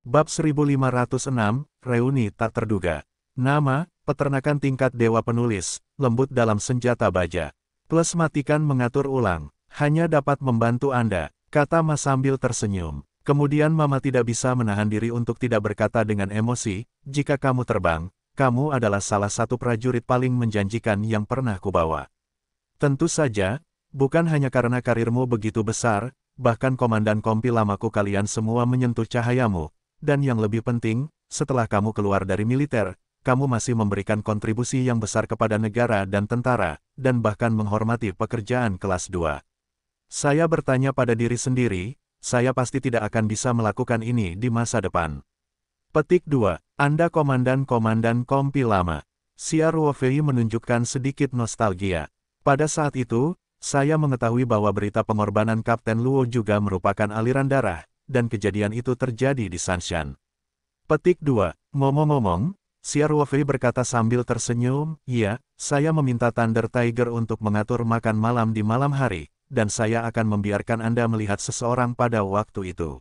Bab 1506, Reuni tak terduga. Nama, peternakan tingkat dewa penulis, lembut dalam senjata baja. Plus matikan mengatur ulang, hanya dapat membantu Anda, kata Mas sambil tersenyum. Kemudian Mama tidak bisa menahan diri untuk tidak berkata dengan emosi, jika kamu terbang, kamu adalah salah satu prajurit paling menjanjikan yang pernah kubawa. Tentu saja, bukan hanya karena karirmu begitu besar, bahkan komandan kompi lamaku kalian semua menyentuh cahayamu. Dan yang lebih penting, setelah kamu keluar dari militer, kamu masih memberikan kontribusi yang besar kepada negara dan tentara, dan bahkan menghormati pekerjaan kelas 2. Saya bertanya pada diri sendiri, saya pasti tidak akan bisa melakukan ini di masa depan. Petik 2. Anda komandan-komandan kompi lama. Xia Ruofei menunjukkan sedikit nostalgia. Pada saat itu, saya mengetahui bahwa berita pengorbanan Kapten Luo juga merupakan aliran darah, dan kejadian itu terjadi di Sanshan. Petik 2. Ngomong-ngomong, Xia Ruofei berkata sambil tersenyum, iya, saya meminta Thunder Tiger untuk mengatur makan malam di malam hari, dan saya akan membiarkan Anda melihat seseorang pada waktu itu.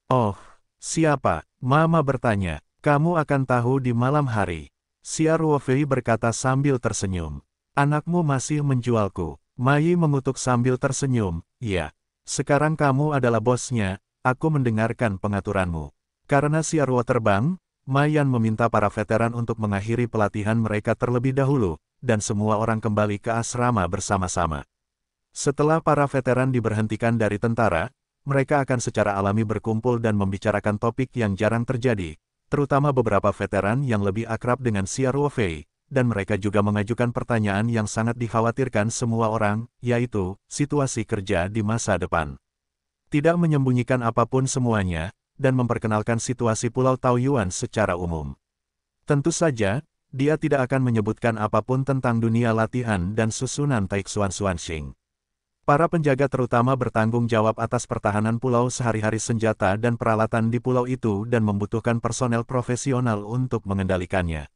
Oh, siapa? Mama bertanya. Kamu akan tahu di malam hari. Xia Ruofei berkata sambil tersenyum. Anakmu masih menjualku. Mai mengutuk sambil tersenyum, iya. Sekarang kamu adalah bosnya. Aku mendengarkan pengaturanmu. Karena Xia Ruo terbang, Mayan meminta para veteran untuk mengakhiri pelatihan mereka terlebih dahulu, dan semua orang kembali ke asrama bersama-sama. Setelah para veteran diberhentikan dari tentara, mereka akan secara alami berkumpul dan membicarakan topik yang jarang terjadi, terutama beberapa veteran yang lebih akrab dengan Xia Ruofei, dan mereka juga mengajukan pertanyaan yang sangat dikhawatirkan semua orang, yaitu, situasi kerja di masa depan. Tidak menyembunyikan apapun semuanya, dan memperkenalkan situasi Pulau Taoyuan secara umum. Tentu saja, dia tidak akan menyebutkan apapun tentang dunia latihan dan susunan Taixuan Xuanxing. Para penjaga terutama bertanggung jawab atas pertahanan pulau sehari-hari senjata dan peralatan di pulau itu dan membutuhkan personel profesional untuk mengendalikannya.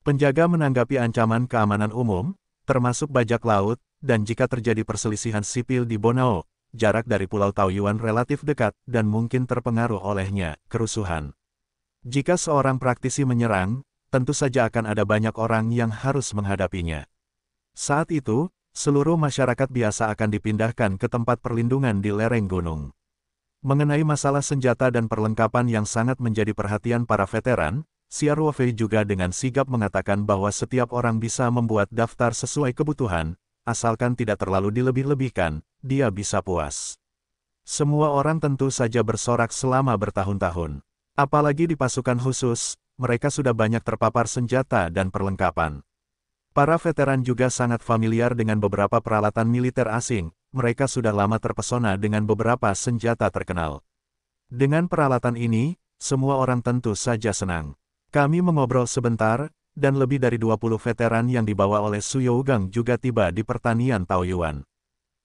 Penjaga menanggapi ancaman keamanan umum, termasuk bajak laut, dan jika terjadi perselisihan sipil di Bonao, jarak dari Pulau Taoyuan relatif dekat dan mungkin terpengaruh olehnya, kerusuhan. Jika seorang praktisi menyerang, tentu saja akan ada banyak orang yang harus menghadapinya. Saat itu, seluruh masyarakat biasa akan dipindahkan ke tempat perlindungan di lereng gunung. Mengenai masalah senjata dan perlengkapan yang sangat menjadi perhatian para veteran, Xia Ruofei juga dengan sigap mengatakan bahwa setiap orang bisa membuat daftar sesuai kebutuhan, asalkan tidak terlalu dilebih-lebihkan, dia bisa puas. Semua orang tentu saja bersorak selama bertahun-tahun. Apalagi di pasukan khusus, mereka sudah banyak terpapar senjata dan perlengkapan. Para veteran juga sangat familiar dengan beberapa peralatan militer asing, mereka sudah lama terpesona dengan beberapa senjata terkenal. Dengan peralatan ini, semua orang tentu saja senang. Kami mengobrol sebentar, dan lebih dari 20 veteran yang dibawa oleh Su Yougang juga tiba di pertanian Taoyuan.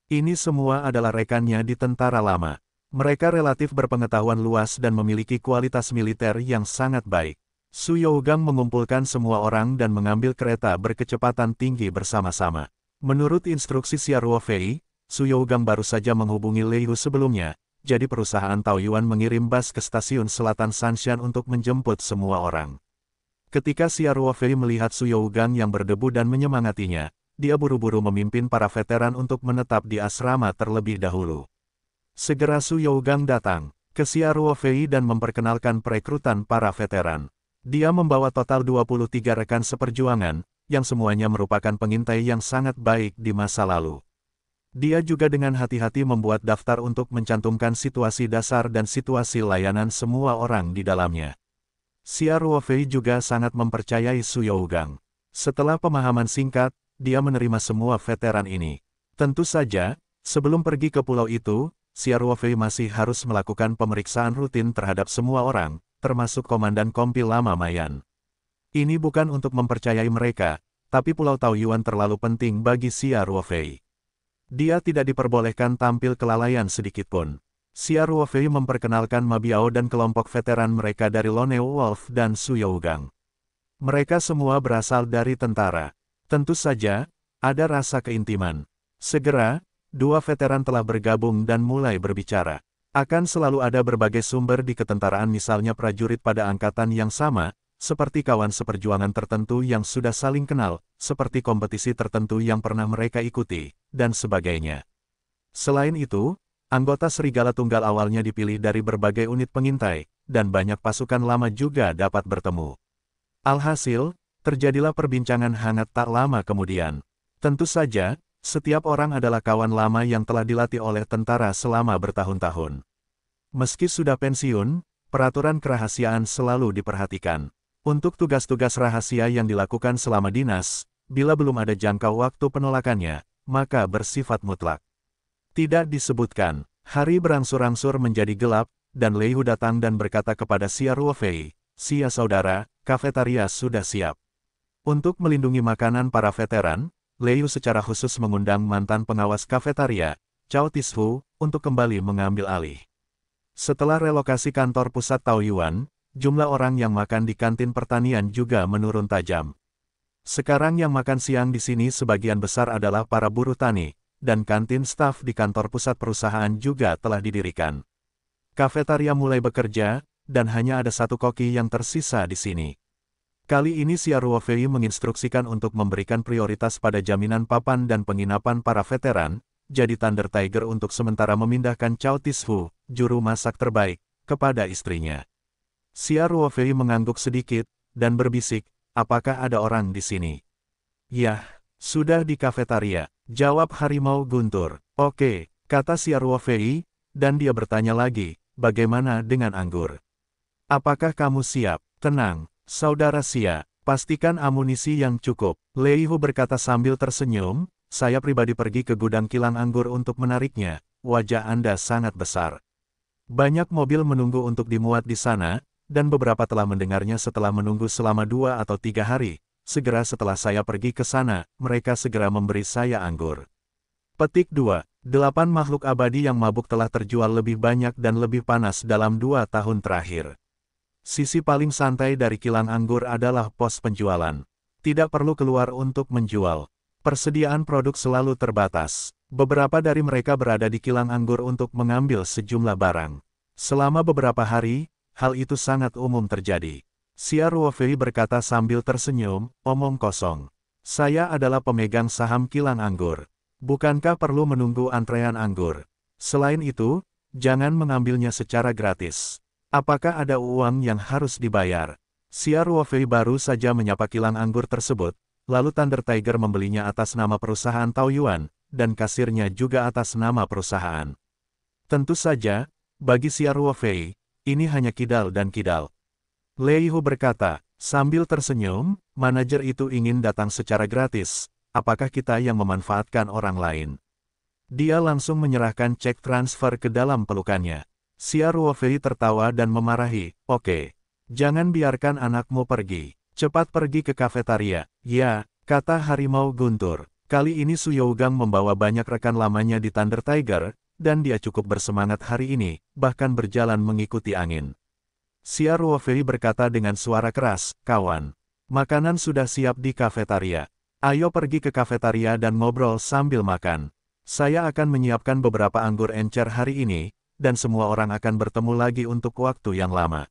Ini semua adalah rekannya di tentara lama. Mereka relatif berpengetahuan luas dan memiliki kualitas militer yang sangat baik. Su Yougang mengumpulkan semua orang dan mengambil kereta berkecepatan tinggi bersama-sama. Menurut instruksi Xia Ruofei, Su Yougang baru saja menghubungi Lei Hu sebelumnya, jadi perusahaan Taoyuan mengirim bus ke stasiun selatan Sanshan untuk menjemput semua orang. Ketika Xia Ruofei melihat Su Yougang yang berdebu dan menyemangatinya, dia buru-buru memimpin para veteran untuk menetap di asrama terlebih dahulu. Segera Su Yougang datang ke Xia Ruofei dan memperkenalkan perekrutan para veteran. Dia membawa total 23 rekan seperjuangan, yang semuanya merupakan pengintai yang sangat baik di masa lalu. Dia juga dengan hati-hati membuat daftar untuk mencantumkan situasi dasar dan situasi layanan semua orang di dalamnya. Xia Ruofei juga sangat mempercayai Su Yougang. Setelah pemahaman singkat, dia menerima semua veteran ini. Tentu saja, sebelum pergi ke pulau itu, Xia Ruofei masih harus melakukan pemeriksaan rutin terhadap semua orang, termasuk komandan kompi lama Mayan. Ini bukan untuk mempercayai mereka, tapi Pulau Taoyuan terlalu penting bagi Xia Ruofei. Dia tidak diperbolehkan tampil kelalaian sedikitpun. Xia Ruofei memperkenalkan Ma Biao dan kelompok veteran mereka dari Loneu Wolf dan Su Yougang. Mereka semua berasal dari tentara. Tentu saja, ada rasa keintiman. Segera, dua veteran telah bergabung dan mulai berbicara. Akan selalu ada berbagai sumber di ketentaraan, misalnya prajurit pada angkatan yang sama, seperti kawan seperjuangan tertentu yang sudah saling kenal, seperti kompetisi tertentu yang pernah mereka ikuti, dan sebagainya. Selain itu, anggota Serigala Tunggal awalnya dipilih dari berbagai unit pengintai, dan banyak pasukan lama juga dapat bertemu. Alhasil, terjadilah perbincangan hangat tak lama kemudian. Tentu saja, setiap orang adalah kawan lama yang telah dilatih oleh tentara selama bertahun-tahun. Meski sudah pensiun, peraturan kerahasiaan selalu diperhatikan. Untuk tugas-tugas rahasia yang dilakukan selama dinas, bila belum ada jangka waktu penolakannya, maka bersifat mutlak. Tidak disebutkan. Hari berangsur-angsur menjadi gelap, dan Lei Hu datang dan berkata kepada Xia Ruofei, "Xia saudara, kafetaria sudah siap." Untuk melindungi makanan para veteran, Lei Hu secara khusus mengundang mantan pengawas kafetaria, Cao Tishu, untuk kembali mengambil alih. Setelah relokasi kantor pusat Taoyuan, jumlah orang yang makan di kantin pertanian juga menurun tajam. Sekarang yang makan siang di sini sebagian besar adalah para buruh tani, dan kantin staf di kantor pusat perusahaan juga telah didirikan. Kafetaria mulai bekerja, dan hanya ada satu koki yang tersisa di sini. Kali ini Xia Ruofei menginstruksikan untuk memberikan prioritas pada jaminan papan dan penginapan para veteran, jadi Thunder Tiger untuk sementara memindahkan Cao Tishu, juru masak terbaik, kepada istrinya. Xia Ruofei mengangguk sedikit, dan berbisik, "Apakah ada orang di sini?" "Yah, sudah di kafetaria," jawab Harimau Guntur. "Oke," kata Xia Ruofei, dan dia bertanya lagi, "Bagaimana dengan anggur? Apakah kamu siap?" "Tenang, saudara Xia, pastikan amunisi yang cukup," Lei Hu berkata sambil tersenyum, "Saya pribadi pergi ke gudang kilang anggur untuk menariknya. Wajah Anda sangat besar. Banyak mobil menunggu untuk dimuat di sana, dan beberapa telah mendengarnya setelah menunggu selama 2 atau 3 hari. Segera setelah saya pergi ke sana, mereka segera memberi saya anggur." Petik 2. 8 makhluk abadi yang mabuk telah terjual lebih banyak dan lebih panas dalam 2 tahun terakhir. Sisi paling santai dari kilang anggur adalah pos penjualan. Tidak perlu keluar untuk menjual. Persediaan produk selalu terbatas. Beberapa dari mereka berada di kilang anggur untuk mengambil sejumlah barang. Selama beberapa hari, hal itu sangat umum terjadi. Xia Ruofei berkata sambil tersenyum, "Omong kosong. Saya adalah pemegang saham kilang anggur. Bukankah perlu menunggu antrean anggur? Selain itu, jangan mengambilnya secara gratis. Apakah ada uang yang harus dibayar?" Xia Ruofei baru saja menyapa kilang anggur tersebut, lalu Thunder Tiger membelinya atas nama perusahaan Taoyuan, dan kasirnya juga atas nama perusahaan. Tentu saja, bagi Xia Ruofei, ini hanya kidal dan kidal. Lei Hu berkata, sambil tersenyum, "Manajer itu ingin datang secara gratis, apakah kita yang memanfaatkan orang lain?" Dia langsung menyerahkan cek transfer ke dalam pelukannya. Xia Ruofei tertawa dan memarahi, "Oke. Jangan biarkan anakmu pergi. Cepat pergi ke kafetaria." "Ya," kata Harimau Guntur. Kali ini Su Yougang membawa banyak rekan lamanya di Thunder Tiger, dan dia cukup bersemangat hari ini, bahkan berjalan mengikuti angin. Xia Ruofei berkata dengan suara keras, "Kawan, makanan sudah siap di kafetaria. Ayo pergi ke kafetaria dan ngobrol sambil makan. Saya akan menyiapkan beberapa anggur encer hari ini, dan semua orang akan bertemu lagi untuk waktu yang lama."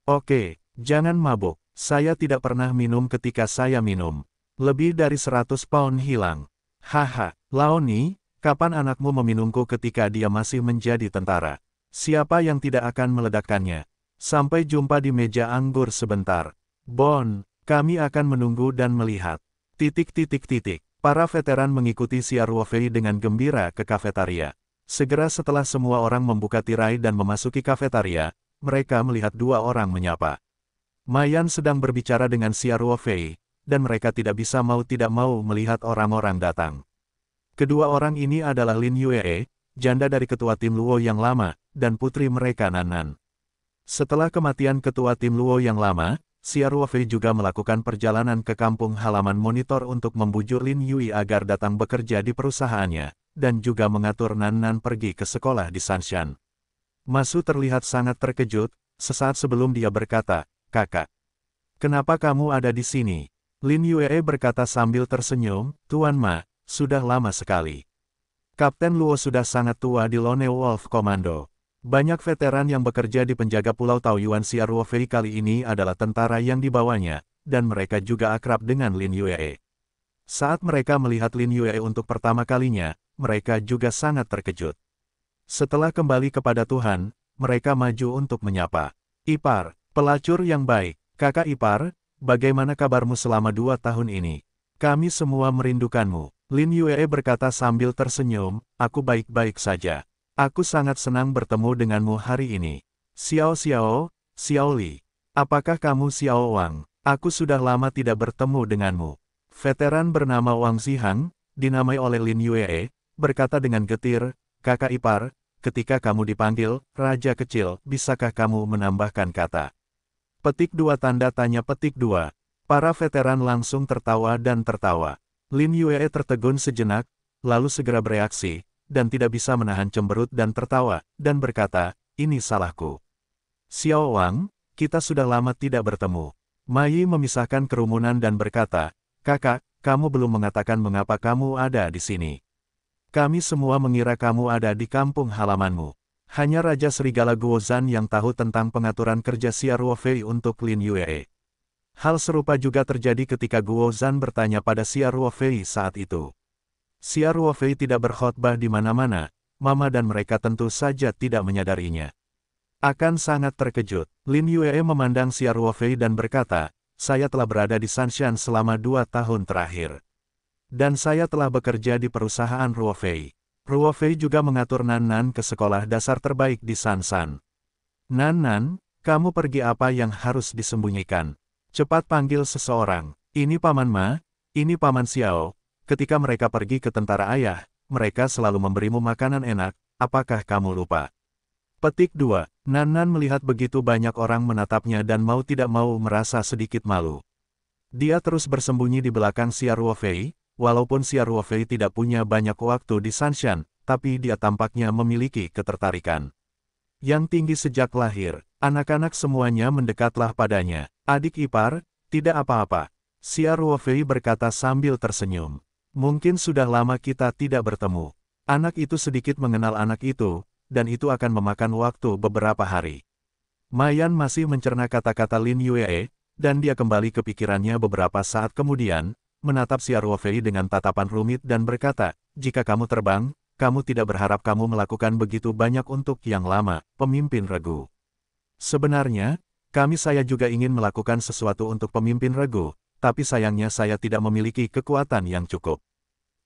"Oke, jangan mabuk. Saya tidak pernah minum ketika saya minum. Lebih dari 100 pound hilang." "Haha, Laoni, kapan anakmu meminumku ketika dia masih menjadi tentara? Siapa yang tidak akan meledakkannya? Sampai jumpa di meja anggur sebentar. Bon, kami akan menunggu dan melihat." Para veteran mengikuti Xia Ruofei dengan gembira ke kafetaria. Segera setelah semua orang membuka tirai dan memasuki kafetaria, mereka melihat 2 orang menyapa. Mayan sedang berbicara dengan Xia Ruofei, dan mereka tidak tidak mau melihat orang-orang datang. Kedua orang ini adalah Lin Yue, janda dari ketua tim Luo yang lama, dan putri mereka Nan. Setelah kematian ketua tim Luo yang lama, Xia Ruofei juga melakukan perjalanan ke kampung halaman monitor untuk membujuk Lin Yue agar datang bekerja di perusahaannya, dan juga mengatur Nan pergi ke sekolah di Sanshan. Masu terlihat sangat terkejut, sesaat sebelum dia berkata, "Kakak, kenapa kamu ada di sini?" Lin Yue berkata sambil tersenyum, "Tuan Ma, sudah lama sekali. Kapten Luo sudah sangat tua di Lone Wolf Commando. Banyak veteran yang bekerja di penjaga Pulau Taoyuan Xia Ruofei kali ini adalah tentara yang dibawanya, dan mereka juga akrab dengan Lin Yue. Saat mereka melihat Lin Yue untuk pertama kalinya, mereka juga sangat terkejut. Setelah kembali kepada Tuhan, mereka maju untuk menyapa. Ipar, pelacur yang baik, kakak ipar, bagaimana kabarmu selama 2 tahun ini? Kami semua merindukanmu. Lin Yue berkata sambil tersenyum, aku baik-baik saja. Aku sangat senang bertemu denganmu hari ini. Xiao Xiao, Xiao Li. Apakah kamu Xiao Wang? Aku sudah lama tidak bertemu denganmu. Veteran bernama Wang Zihang, dinamai oleh Lin Yue, berkata dengan getir, kakak ipar, ketika kamu dipanggil, Raja Kecil, bisakah kamu menambahkan kata? Petik 2 tanda tanya petik 2. Para veteran langsung tertawa dan tertawa. Lin Yue tertegun sejenak, lalu segera bereaksi, dan tidak bisa menahan cemberut dan tertawa, dan berkata, ini salahku. Xiao Wang, kita sudah lama tidak bertemu. Mai memisahkan kerumunan dan berkata, kakak, kamu belum mengatakan mengapa kamu ada di sini. Kami semua mengira kamu ada di kampung halamanmu. Hanya Raja Serigala Guozhan yang tahu tentang pengaturan kerja Xia Ruofei untuk Lin Yue. Hal serupa juga terjadi ketika Guozhan bertanya pada Xia Ruofei saat itu. Xia Ruofei tidak berkhotbah di mana-mana, Mama dan mereka tentu saja tidak menyadarinya. Akan sangat terkejut, Lin Yue memandang Xia Ruofei dan berkata, saya telah berada di Sanshan selama 2 tahun terakhir. Dan saya telah bekerja di perusahaan Ruofei. Ruofei juga mengatur Nan Nan ke sekolah dasar terbaik di Sansan. Nan Nan, kamu pergi apa yang harus disembunyikan? Cepat panggil seseorang. Ini Paman Ma, ini Paman Xiao. Ketika mereka pergi ke tentara ayah, mereka selalu memberimu makanan enak, apakah kamu lupa? Petik 2. Nan Nan melihat begitu banyak orang menatapnya dan mau tidak mau merasa sedikit malu. Dia terus bersembunyi di belakang Xia Ruofei, walaupun Xia Ruofei tidak punya banyak waktu di Sanshan, tapi dia tampaknya memiliki ketertarikan. Yang tinggi sejak lahir, anak-anak semuanya mendekatlah padanya. Adik ipar, tidak apa-apa. Xia Ruofei berkata sambil tersenyum. Mungkin sudah lama kita tidak bertemu. Anak itu sedikit mengenal anak itu, dan itu akan memakan waktu beberapa hari. Mayan masih mencerna kata-kata Lin Yue, dan dia kembali ke pikirannya beberapa saat kemudian, menatap Xia Ruofei dengan tatapan rumit dan berkata, jika kamu terbang, kamu tidak berharap kamu melakukan begitu banyak untuk yang lama, pemimpin regu. Sebenarnya, saya juga ingin melakukan sesuatu untuk pemimpin regu, tapi sayangnya saya tidak memiliki kekuatan yang cukup.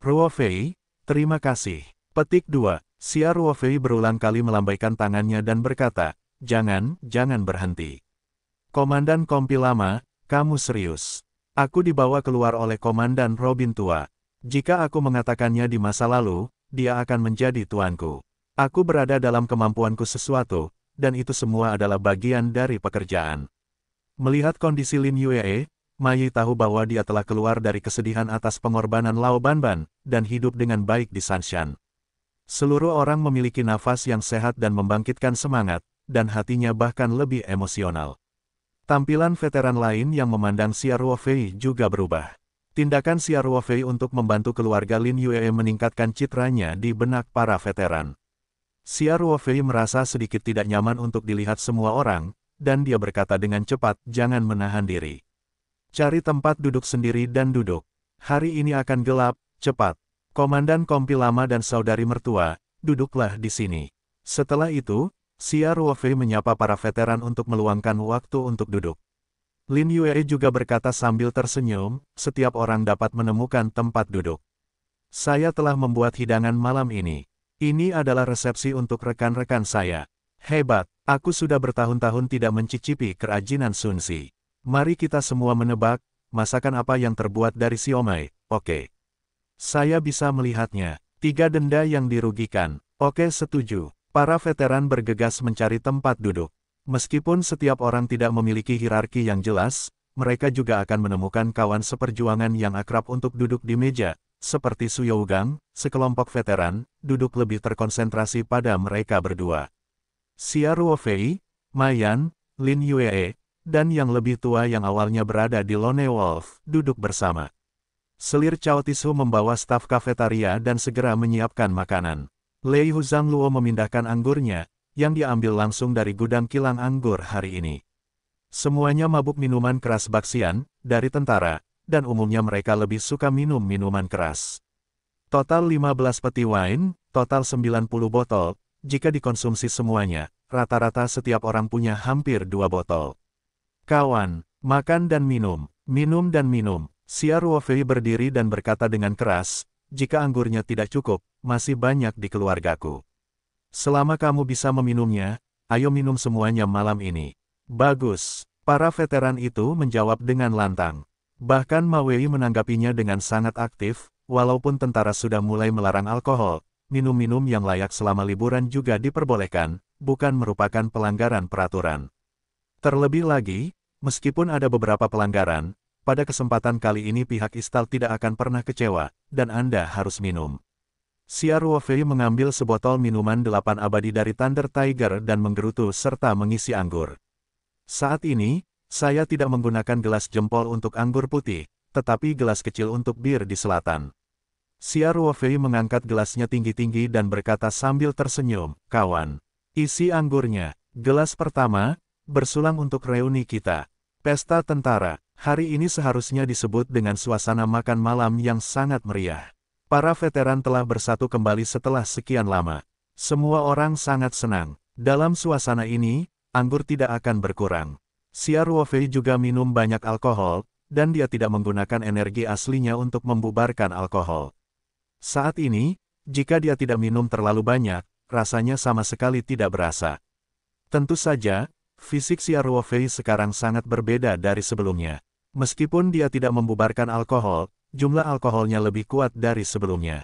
Ruofei, terima kasih. Petik 2. Xia Ruofei berulang kali melambaikan tangannya dan berkata, jangan berhenti. Komandan Kompi Lama, kamu serius. Aku dibawa keluar oleh Komandan Robin tua. Jika aku mengatakannya di masa lalu, dia akan menjadi tuanku. Aku berada dalam kemampuanku sesuatu, dan itu semua adalah bagian dari pekerjaan. Melihat kondisi Lin Yue, Mai tahu bahwa dia telah keluar dari kesedihan atas pengorbanan Lao Banban, dan hidup dengan baik di Sanshan. Seluruh orang memiliki nafas yang sehat dan membangkitkan semangat, dan hatinya bahkan lebih emosional. Tampilan veteran lain yang memandang Xia Ruofei juga berubah. Tindakan Xia Ruofei untuk membantu keluarga Lin Yue meningkatkan citranya di benak para veteran. Xia Ruofei merasa sedikit tidak nyaman untuk dilihat semua orang, dan dia berkata dengan cepat, jangan menahan diri. Cari tempat duduk sendiri dan duduk. Hari ini akan gelap, cepat. Komandan Kompi Lama dan saudari mertua, duduklah di sini. Setelah itu, Xia Ruofei menyapa para veteran untuk meluangkan waktu untuk duduk. Lin Yue juga berkata sambil tersenyum, setiap orang dapat menemukan tempat duduk. Saya telah membuat hidangan malam ini. Ini adalah resepsi untuk rekan-rekan saya. Hebat, aku sudah bertahun-tahun tidak mencicipi kerajinan Sun Si. Mari kita semua menebak, masakan apa yang terbuat dari siomai, oke. Saya bisa melihatnya. 3 denda yang dirugikan. Oke, setuju. Para veteran bergegas mencari tempat duduk. Meskipun setiap orang tidak memiliki hierarki yang jelas, mereka juga akan menemukan kawan seperjuangan yang akrab untuk duduk di meja, seperti Su Yougang, sekelompok veteran, duduk lebih terkonsentrasi pada mereka berdua. Xia Ruofei, Mayan, Lin Yue, dan yang lebih tua yang awalnya berada di Lone Wolf, duduk bersama. Selir Cao Tisu membawa staf kafetaria dan segera menyiapkan makanan. Lei Huzang Luo memindahkan anggurnya, yang dia ambil langsung dari gudang kilang anggur hari ini. Semuanya mabuk minuman keras Baxian, dari tentara, dan umumnya mereka lebih suka minum minuman keras. Total 15 peti wine, total 90 botol, jika dikonsumsi semuanya, rata-rata setiap orang punya hampir 2 botol. Kawan, makan dan minum, minum dan minum. Xia Ruofei berdiri dan berkata dengan keras, jika anggurnya tidak cukup, masih banyak di keluargaku. Selama kamu bisa meminumnya, ayo minum semuanya malam ini. Bagus, para veteran itu menjawab dengan lantang. Bahkan Ma Wei menanggapinya dengan sangat aktif, walaupun tentara sudah mulai melarang alkohol, minum-minum yang layak selama liburan juga diperbolehkan, bukan merupakan pelanggaran peraturan. Terlebih lagi, meskipun ada beberapa pelanggaran, pada kesempatan kali ini pihak Istal tidak akan pernah kecewa, dan Anda harus minum. Xia Ruofei mengambil sebotol minuman 8 abadi dari Thunder Tiger dan menggerutu serta mengisi anggur. Saat ini, saya tidak menggunakan gelas jempol untuk anggur putih, tetapi gelas kecil untuk bir di selatan. Xia Ruofei mengangkat gelasnya tinggi-tinggi dan berkata sambil tersenyum, kawan. Isi anggurnya. Gelas pertama, bersulang untuk reuni kita. Pesta tentara. Hari ini seharusnya disebut dengan suasana makan malam yang sangat meriah. Para veteran telah bersatu kembali setelah sekian lama. Semua orang sangat senang. Dalam suasana ini, anggur tidak akan berkurang. Xia Ruofei juga minum banyak alkohol, dan dia tidak menggunakan energi aslinya untuk membubarkan alkohol. Saat ini, jika dia tidak minum terlalu banyak, rasanya sama sekali tidak berasa. Tentu saja, fisik Xia Ruofei sekarang sangat berbeda dari sebelumnya. Meskipun dia tidak membubarkan alkohol, jumlah alkoholnya lebih kuat dari sebelumnya.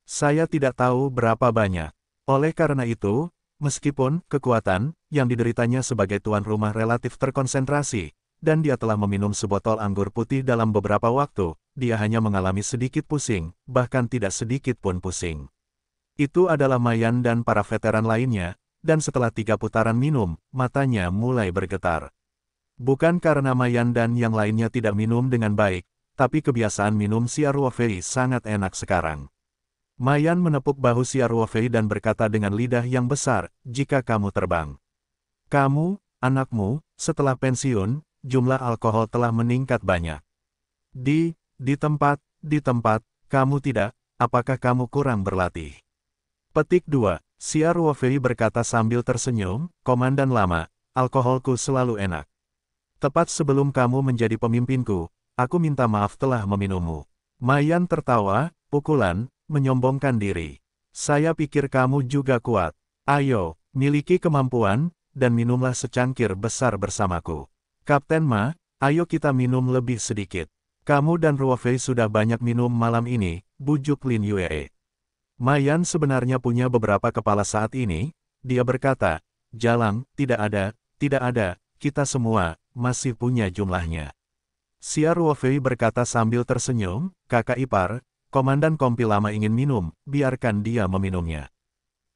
Saya tidak tahu berapa banyak. Oleh karena itu, meskipun kekuatan yang dideritanya sebagai tuan rumah relatif terkonsentrasi, dan dia telah meminum sebotol anggur putih dalam beberapa waktu, dia hanya mengalami sedikit pusing, bahkan tidak sedikit pun pusing. Itu adalah Mayan dan para veteran lainnya, dan setelah 3 putaran minum, matanya mulai bergetar. Bukan karena Mayan dan yang lainnya tidak minum dengan baik, tapi kebiasaan minum Xia Ruofei sangat enak sekarang. Mayan menepuk bahu Xia Ruofei dan berkata dengan lidah yang besar, jika kamu terbang. Kamu, anakmu, setelah pensiun, jumlah alkohol telah meningkat banyak. Di tempat, kamu tidak, apakah kamu kurang berlatih? Petik 2, Xia Ruofei berkata sambil tersenyum, Komandan lama, alkoholku selalu enak. Tepat sebelum kamu menjadi pemimpinku, aku minta maaf telah meminummu. Mayan tertawa, pukulan, menyombongkan diri. Saya pikir kamu juga kuat. Ayo, miliki kemampuan, dan minumlah secangkir besar bersamaku. Kapten Ma, ayo kita minum lebih sedikit. Kamu dan Ruofei sudah banyak minum malam ini, bujuk Lin Yue. Mayan sebenarnya punya beberapa kepala saat ini, dia berkata, Jalang, tidak ada, kita semua, masih punya jumlahnya. Xia Ruofei berkata sambil tersenyum, kakak ipar, Komandan Kompi lama ingin minum, biarkan dia meminumnya.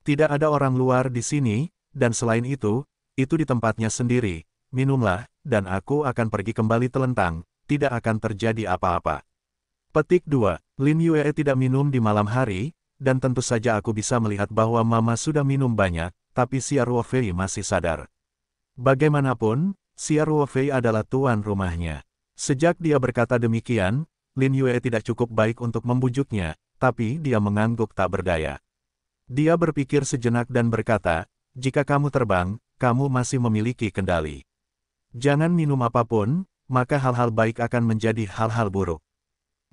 Tidak ada orang luar di sini, dan selain itu di tempatnya sendiri, minumlah, dan aku akan pergi kembali telentang, tidak akan terjadi apa-apa. Petik 2, Lin Yue tidak minum di malam hari, dan tentu saja aku bisa melihat bahwa Mama sudah minum banyak, tapi Xia Ruofei masih sadar. Bagaimanapun, Xia Ruofei adalah tuan rumahnya. Sejak dia berkata demikian, Lin Yue tidak cukup baik untuk membujuknya, tapi dia mengangguk tak berdaya. Dia berpikir sejenak dan berkata, jika kamu terbang, kamu masih memiliki kendali. Jangan minum apapun, maka hal-hal baik akan menjadi hal-hal buruk.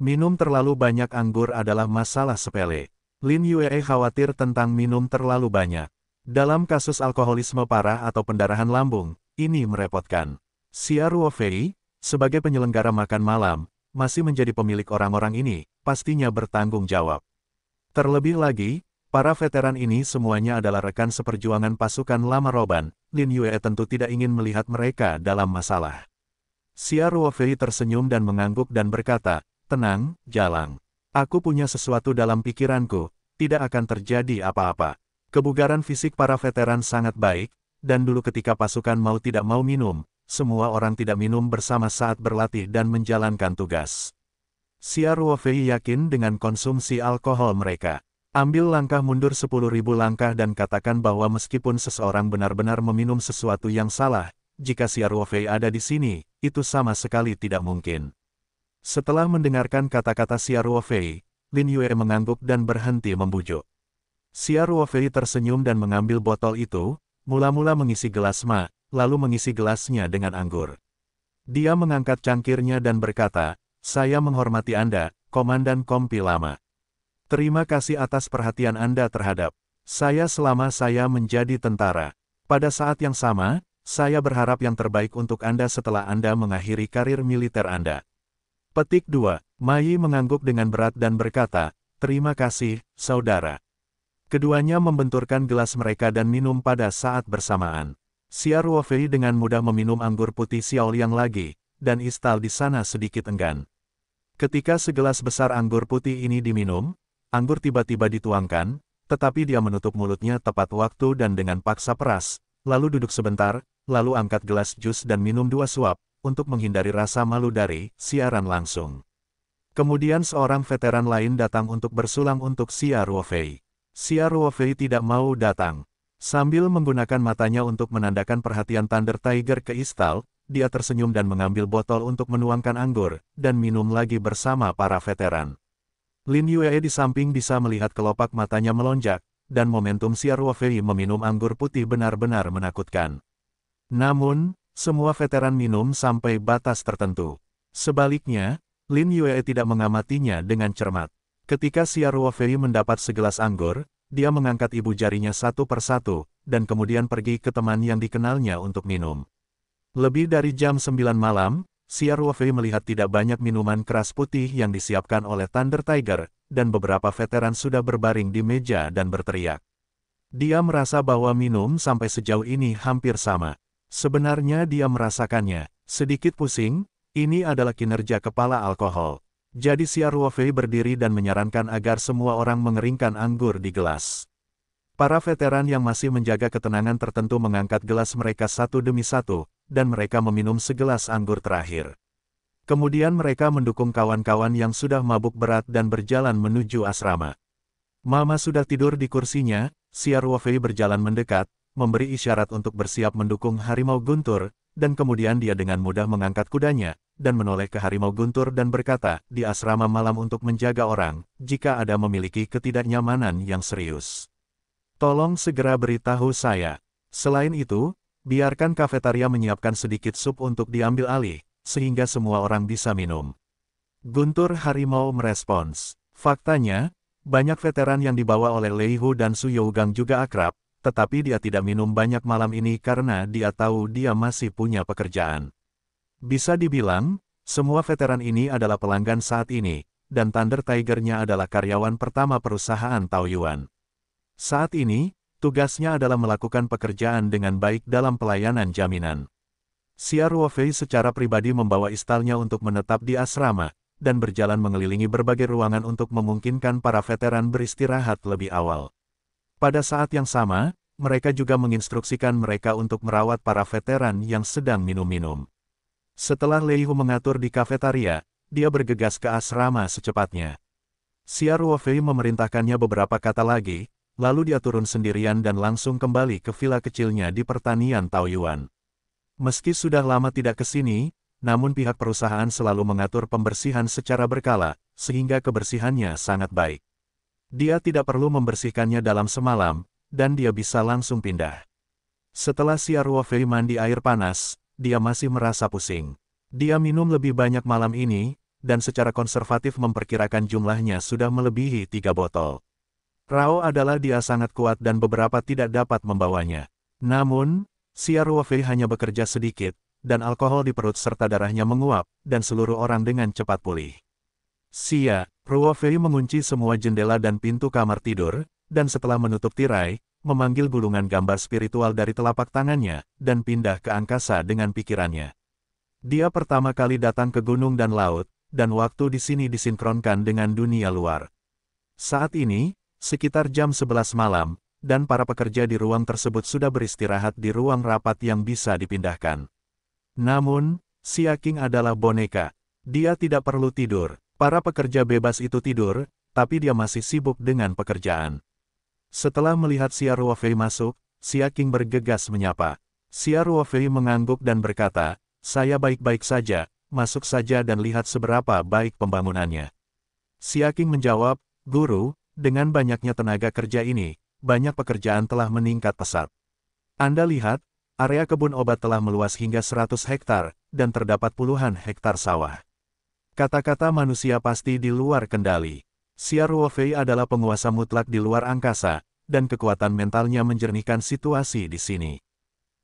Minum terlalu banyak anggur adalah masalah sepele. Lin Yue khawatir tentang minum terlalu banyak. Dalam kasus alkoholisme parah atau pendarahan lambung, ini merepotkan. Xia Ruofei, sebagai penyelenggara makan malam, masih menjadi pemilik orang-orang ini, pastinya bertanggung jawab. Terlebih lagi, para veteran ini semuanya adalah rekan seperjuangan pasukan Lama Roban, Lin Yue tentu tidak ingin melihat mereka dalam masalah. Xia Ruofei tersenyum dan mengangguk dan berkata, tenang, Jalang. Aku punya sesuatu dalam pikiranku, tidak akan terjadi apa-apa. Kebugaran fisik para veteran sangat baik, dan dulu ketika pasukan mau tidak mau minum, semua orang tidak minum bersama saat berlatih dan menjalankan tugas. Xia Ruofei yakin dengan konsumsi alkohol mereka. Ambil langkah mundur 10.000 langkah dan katakan bahwa meskipun seseorang benar-benar meminum sesuatu yang salah, jika Xia Ruofei ada di sini, itu sama sekali tidak mungkin. Setelah mendengarkan kata-kata Xia Ruofei, Lin Yue mengangguk dan berhenti membujuk. Xia Ruofei tersenyum dan mengambil botol itu, mula-mula mengisi gelas Ma, lalu mengisi gelasnya dengan anggur. Dia mengangkat cangkirnya dan berkata, "Saya menghormati Anda, Komandan Kompi Lama. Terima kasih atas perhatian Anda terhadap saya selama saya menjadi tentara. Pada saat yang sama, saya berharap yang terbaik untuk Anda setelah Anda mengakhiri karir militer Anda." Petik 2. Ma Yi mengangguk dengan berat dan berkata, "Terima kasih, saudara." Keduanya membenturkan gelas mereka dan minum pada saat bersamaan. Xia Ruofei dengan mudah meminum anggur putih Xiaoliang lagi, dan Istal di sana sedikit enggan. Ketika segelas besar anggur putih ini diminum, anggur tiba-tiba dituangkan, tetapi dia menutup mulutnya tepat waktu dan dengan paksa peras, lalu duduk sebentar, lalu angkat gelas jus dan minum 2 suap, untuk menghindari rasa malu dari siaran langsung. Kemudian seorang veteran lain datang untuk bersulang untuk Xia Ruofei. Xia Ruofei tidak mau datang. Sambil menggunakan matanya untuk menandakan perhatian Thunder Tiger ke Istal, dia tersenyum dan mengambil botol untuk menuangkan anggur, dan minum lagi bersama para veteran. Lin Yue di samping bisa melihat kelopak matanya melonjak, dan momentum Xia Ruofei meminum anggur putih benar-benar menakutkan. Namun, semua veteran minum sampai batas tertentu. Sebaliknya, Lin Yue tidak mengamatinya dengan cermat. Ketika Xia Ruofei mendapat segelas anggur, dia mengangkat ibu jarinya satu persatu, dan kemudian pergi ke teman yang dikenalnya untuk minum. Lebih dari jam 9 malam, Xia Ruofei melihat tidak banyak minuman keras putih yang disiapkan oleh Thunder Tiger, dan beberapa veteran sudah berbaring di meja dan berteriak. Dia merasa bahwa minum sampai sejauh ini hampir sama. Sebenarnya dia merasakannya sedikit pusing. Ini adalah kinerja kepala alkohol. Jadi Xia Ruofei berdiri dan menyarankan agar semua orang mengeringkan anggur di gelas. Para veteran yang masih menjaga ketenangan tertentu mengangkat gelas mereka satu demi satu, dan mereka meminum segelas anggur terakhir. Kemudian mereka mendukung kawan-kawan yang sudah mabuk berat dan berjalan menuju asrama. Mama sudah tidur di kursinya. Xia Ruofei berjalan mendekat, memberi isyarat untuk bersiap mendukung Harimau Guntur, dan kemudian dia dengan mudah mengangkat kudanya, dan menoleh ke Harimau Guntur dan berkata, "Di asrama malam untuk menjaga orang, jika ada memiliki ketidaknyamanan yang serius, tolong segera beritahu saya. Selain itu, biarkan kafetaria menyiapkan sedikit sup untuk diambil alih, sehingga semua orang bisa minum." Guntur Harimau merespons. Faktanya, banyak veteran yang dibawa oleh Lei Hu dan Su Yougang juga akrab, tetapi dia tidak minum banyak malam ini karena dia tahu dia masih punya pekerjaan. Bisa dibilang, semua veteran ini adalah pelanggan saat ini, dan Thunder Tiger-nya adalah karyawan pertama perusahaan Taoyuan. Saat ini, tugasnya adalah melakukan pekerjaan dengan baik dalam pelayanan jaminan. Xia Ruofei secara pribadi membawa istalnya untuk menetap di asrama, dan berjalan mengelilingi berbagai ruangan untuk memungkinkan para veteran beristirahat lebih awal. Pada saat yang sama, mereka juga menginstruksikan mereka untuk merawat para veteran yang sedang minum-minum. Setelah Lei Hu mengatur di kafetaria, dia bergegas ke asrama secepatnya. Xia Ruofei memerintahkannya beberapa kata lagi, lalu dia turun sendirian dan langsung kembali ke villa kecilnya di pertanian Taoyuan. Meski sudah lama tidak ke sini, namun pihak perusahaan selalu mengatur pembersihan secara berkala, sehingga kebersihannya sangat baik. Dia tidak perlu membersihkannya dalam semalam, dan dia bisa langsung pindah. Setelah Xia Ruofei mandi air panas, dia masih merasa pusing. Dia minum lebih banyak malam ini, dan secara konservatif memperkirakan jumlahnya sudah melebihi 3 botol. Rao adalah dia sangat kuat dan beberapa tidak dapat membawanya. Namun, Xia Ruofei hanya bekerja sedikit, dan alkohol di perut serta darahnya menguap, dan seluruh orang dengan cepat pulih. Xia Ruofei mengunci semua jendela dan pintu kamar tidur, dan setelah menutup tirai, memanggil gulungan gambar spiritual dari telapak tangannya, dan pindah ke angkasa dengan pikirannya. Dia pertama kali datang ke gunung dan laut, dan waktu di sini disinkronkan dengan dunia luar. Saat ini, sekitar jam 11 malam, dan para pekerja di ruang tersebut sudah beristirahat di ruang rapat yang bisa dipindahkan. Namun, Xia Qing adalah boneka. Dia tidak perlu tidur. Para pekerja bebas itu tidur, tapi dia masih sibuk dengan pekerjaan. Setelah melihat Xia Ruofei masuk, Xia Qing bergegas menyapa. Xia Ruofei mengangguk dan berkata, "Saya baik-baik saja, masuk saja dan lihat seberapa baik pembangunannya." Xia Qing menjawab, "Guru, dengan banyaknya tenaga kerja ini, banyak pekerjaan telah meningkat pesat. Anda lihat, area kebun obat telah meluas hingga 100 hektar, dan terdapat puluhan hektar sawah. Kata-kata manusia pasti di luar kendali. Xia Ruofei adalah penguasa mutlak di luar angkasa, dan kekuatan mentalnya menjernihkan situasi di sini."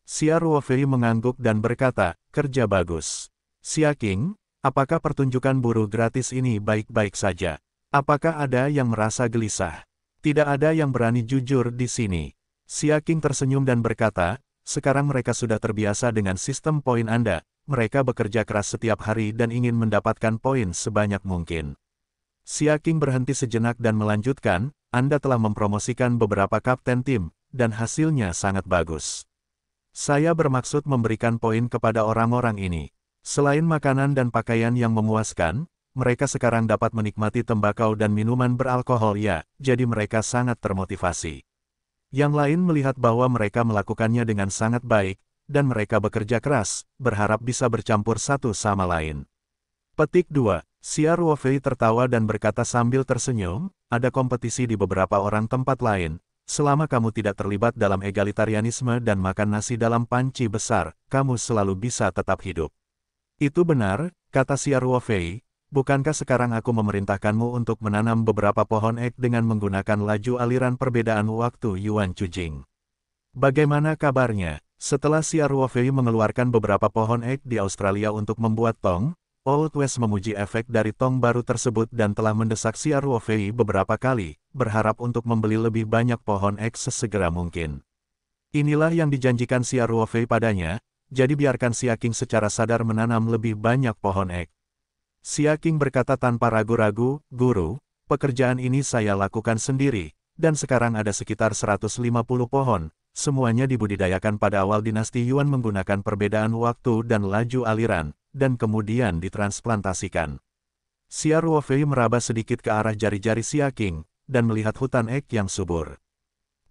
Xia Ruofei mengangguk dan berkata, "Kerja bagus. Xia Qing, apakah pertunjukan buruh gratis ini baik-baik saja? Apakah ada yang merasa gelisah? Tidak ada yang berani jujur di sini." Xia Qing tersenyum dan berkata, "Sekarang mereka sudah terbiasa dengan sistem poin Anda. Mereka bekerja keras setiap hari dan ingin mendapatkan poin sebanyak mungkin." Xia Qing berhenti sejenak dan melanjutkan, "Anda telah mempromosikan beberapa kapten tim, dan hasilnya sangat bagus. Saya bermaksud memberikan poin kepada orang-orang ini. Selain makanan dan pakaian yang memuaskan, mereka sekarang dapat menikmati tembakau dan minuman beralkohol ya, jadi mereka sangat termotivasi. Yang lain melihat bahwa mereka melakukannya dengan sangat baik, dan mereka bekerja keras, berharap bisa bercampur satu sama lain." Petik 2. Xia Ruofei tertawa dan berkata sambil tersenyum, "Ada kompetisi di beberapa orang tempat lain. Selama kamu tidak terlibat dalam egalitarianisme dan makan nasi dalam panci besar, kamu selalu bisa tetap hidup." "Itu benar," kata Xia Ruofei. "Bukankah sekarang aku memerintahkanmu untuk menanam beberapa pohon ek dengan menggunakan laju aliran perbedaan waktu Yuan Chujing? Bagaimana kabarnya?" Setelah Xia Ruofei mengeluarkan beberapa pohon ek di Australia untuk membuat tong, Old West memuji efek dari tong baru tersebut dan telah mendesak Xia Ruofei beberapa kali, berharap untuk membeli lebih banyak pohon ek sesegera mungkin. Inilah yang dijanjikan Xia Ruofei padanya, jadi biarkan Xia Qing secara sadar menanam lebih banyak pohon ek. Xia Qing berkata tanpa ragu-ragu, "Guru, pekerjaan ini saya lakukan sendiri, dan sekarang ada sekitar 150 pohon, semuanya dibudidayakan pada awal dinasti Yuan menggunakan perbedaan waktu dan laju aliran, dan kemudian ditransplantasikan." Xia Ruofei meraba sedikit ke arah jari-jari Xia Qing, dan melihat hutan ek yang subur.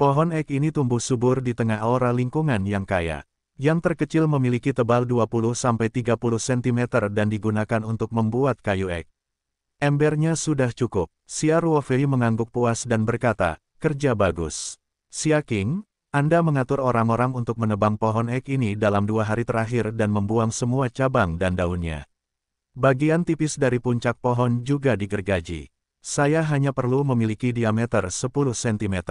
Pohon ek ini tumbuh subur di tengah aura lingkungan yang kaya. Yang terkecil memiliki tebal 20-30 cm dan digunakan untuk membuat kayu ek. Embernya sudah cukup. Xia Ruofei mengangguk puas dan berkata, "Kerja bagus. Xia Qing, Anda mengatur orang-orang untuk menebang pohon ek ini dalam 2 hari terakhir dan membuang semua cabang dan daunnya. Bagian tipis dari puncak pohon juga digergaji. Saya hanya perlu memiliki diameter 10 cm.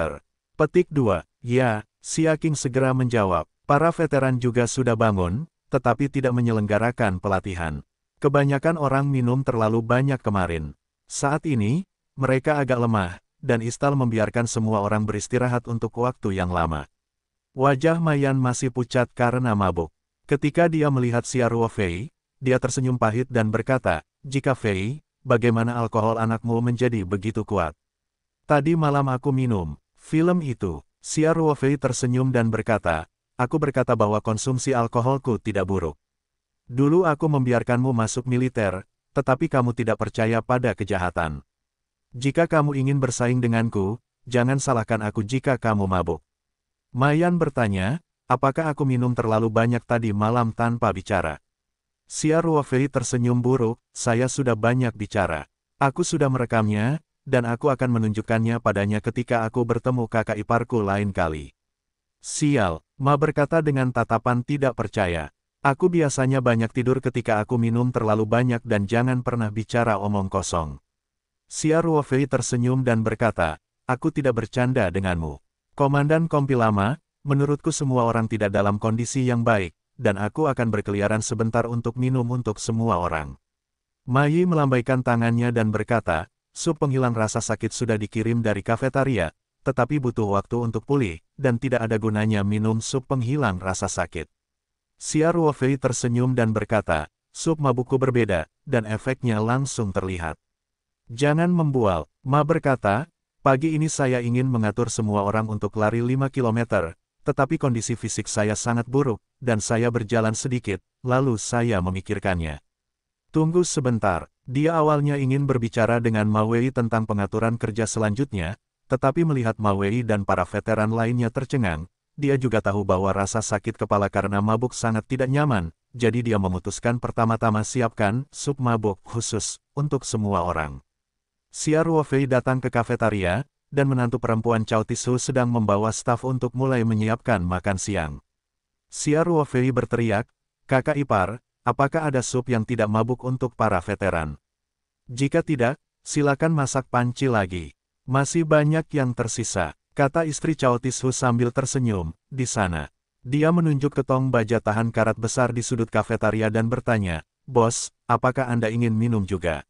Petik 2. Ya, Xia Qing segera menjawab. Para veteran juga sudah bangun, tetapi tidak menyelenggarakan pelatihan. Kebanyakan orang minum terlalu banyak kemarin. Saat ini, mereka agak lemah, dan Istal membiarkan semua orang beristirahat untuk waktu yang lama. Wajah Mayan masih pucat karena mabuk. Ketika dia melihat Xia Ruofei, dia tersenyum pahit dan berkata, "Jika Fei, bagaimana alkohol anakmu menjadi begitu kuat? Tadi malam aku minum film itu." Xia Ruofei tersenyum dan berkata, "Aku berkata bahwa konsumsi alkoholku tidak buruk. Dulu aku membiarkanmu masuk militer, tetapi kamu tidak percaya pada kejahatan. Jika kamu ingin bersaing denganku, jangan salahkan aku jika kamu mabuk." Mayan bertanya, "Apakah aku minum terlalu banyak tadi malam tanpa bicara?" Xia Ruofei tersenyum buruk, "Saya sudah banyak bicara. Aku sudah merekamnya, dan aku akan menunjukkannya padanya ketika aku bertemu kakak iparku lain kali." "Sial," Ma berkata dengan tatapan tidak percaya. "Aku biasanya banyak tidur ketika aku minum terlalu banyak dan jangan pernah bicara omong kosong." Xia Ruofei tersenyum dan berkata, "Aku tidak bercanda denganmu. Komandan Kompi Lama, menurutku semua orang tidak dalam kondisi yang baik, dan aku akan berkeliaran sebentar untuk minum untuk semua orang." Ma Yi melambaikan tangannya dan berkata, "Sup penghilang rasa sakit sudah dikirim dari kafetaria, tetapi butuh waktu untuk pulih, dan tidak ada gunanya minum sup penghilang rasa sakit." Xia Ruofei tersenyum dan berkata, "Sup mabukku berbeda, dan efeknya langsung terlihat." "Jangan membual," Ma berkata, "pagi ini saya ingin mengatur semua orang untuk lari 5 km, tetapi kondisi fisik saya sangat buruk, dan saya berjalan sedikit, lalu saya memikirkannya. Tunggu sebentar." Dia awalnya ingin berbicara dengan Ma Wei tentang pengaturan kerja selanjutnya, tetapi melihat Ma Wei dan para veteran lainnya tercengang, dia juga tahu bahwa rasa sakit kepala karena mabuk sangat tidak nyaman, jadi dia memutuskan pertama-tama siapkan sup mabuk khusus untuk semua orang. Xia Ruofei datang ke kafetaria, dan menantu perempuan Cao Tisu sedang membawa staf untuk mulai menyiapkan makan siang. Xia Ruofei berteriak, "Kakak ipar, apakah ada sup yang tidak mabuk untuk para veteran? Jika tidak, silakan masak panci lagi. Masih banyak yang tersisa," kata istri Cao Tisu sambil tersenyum. Di sana, dia menunjuk ke tong baja tahan karat besar di sudut kafetaria dan bertanya, "Bos, apakah Anda ingin minum juga?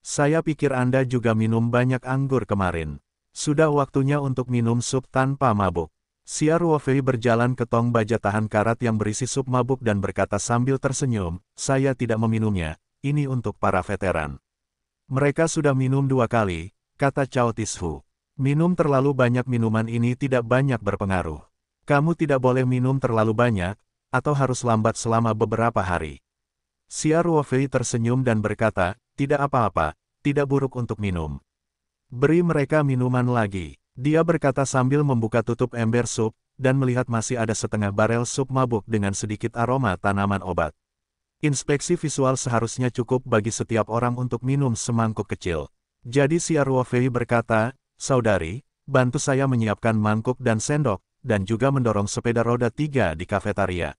Saya pikir Anda juga minum banyak anggur kemarin. Sudah waktunya untuk minum sup tanpa mabuk." Xia Ruofei berjalan ke tong baja tahan karat yang berisi sup mabuk dan berkata sambil tersenyum, "Saya tidak meminumnya, ini untuk para veteran." "Mereka sudah minum 2 kali," kata Cao Tishu. "Minum terlalu banyak minuman ini tidak banyak berpengaruh. Kamu tidak boleh minum terlalu banyak, atau harus lambat selama beberapa hari." Xia Ruofei tersenyum dan berkata, "Tidak apa-apa, tidak buruk untuk minum. Beri mereka minuman lagi." Dia berkata sambil membuka tutup ember sup, dan melihat masih ada setengah barel sup mabuk dengan sedikit aroma tanaman obat. Inspeksi visual seharusnya cukup bagi setiap orang untuk minum semangkuk kecil. Jadi Xia Ruofei berkata, "Saudari, bantu saya menyiapkan mangkuk dan sendok, dan juga mendorong sepeda roda 3 di kafetaria.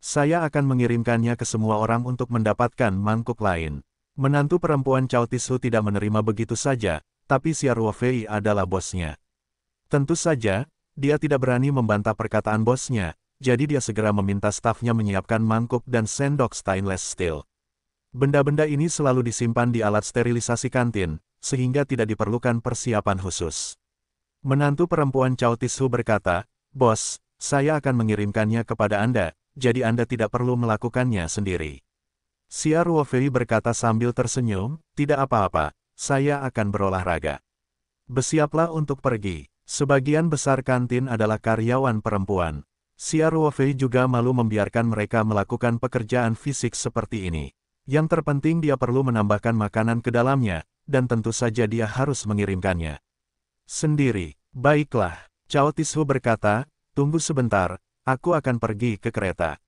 Saya akan mengirimkannya ke semua orang untuk mendapatkan mangkuk lain." Menantu perempuan Cao Tisu tidak menerima begitu saja, tapi Xia Ruofei adalah bosnya. Tentu saja, dia tidak berani membantah perkataan bosnya, jadi dia segera meminta stafnya menyiapkan mangkuk dan sendok stainless steel. Benda-benda ini selalu disimpan di alat sterilisasi kantin, sehingga tidak diperlukan persiapan khusus. Menantu perempuan Cao Tisu berkata, "Bos, saya akan mengirimkannya kepada Anda, jadi Anda tidak perlu melakukannya sendiri." Xia Ruofei berkata sambil tersenyum, "Tidak apa-apa, saya akan berolahraga. Bersiaplah untuk pergi." Sebagian besar kantin adalah karyawan perempuan. Xia Ruofei juga malu membiarkan mereka melakukan pekerjaan fisik seperti ini. Yang terpenting dia perlu menambahkan makanan ke dalamnya, dan tentu saja dia harus mengirimkannya sendiri. "Baiklah," Cao Tishu berkata, "tunggu sebentar, aku akan pergi ke kereta."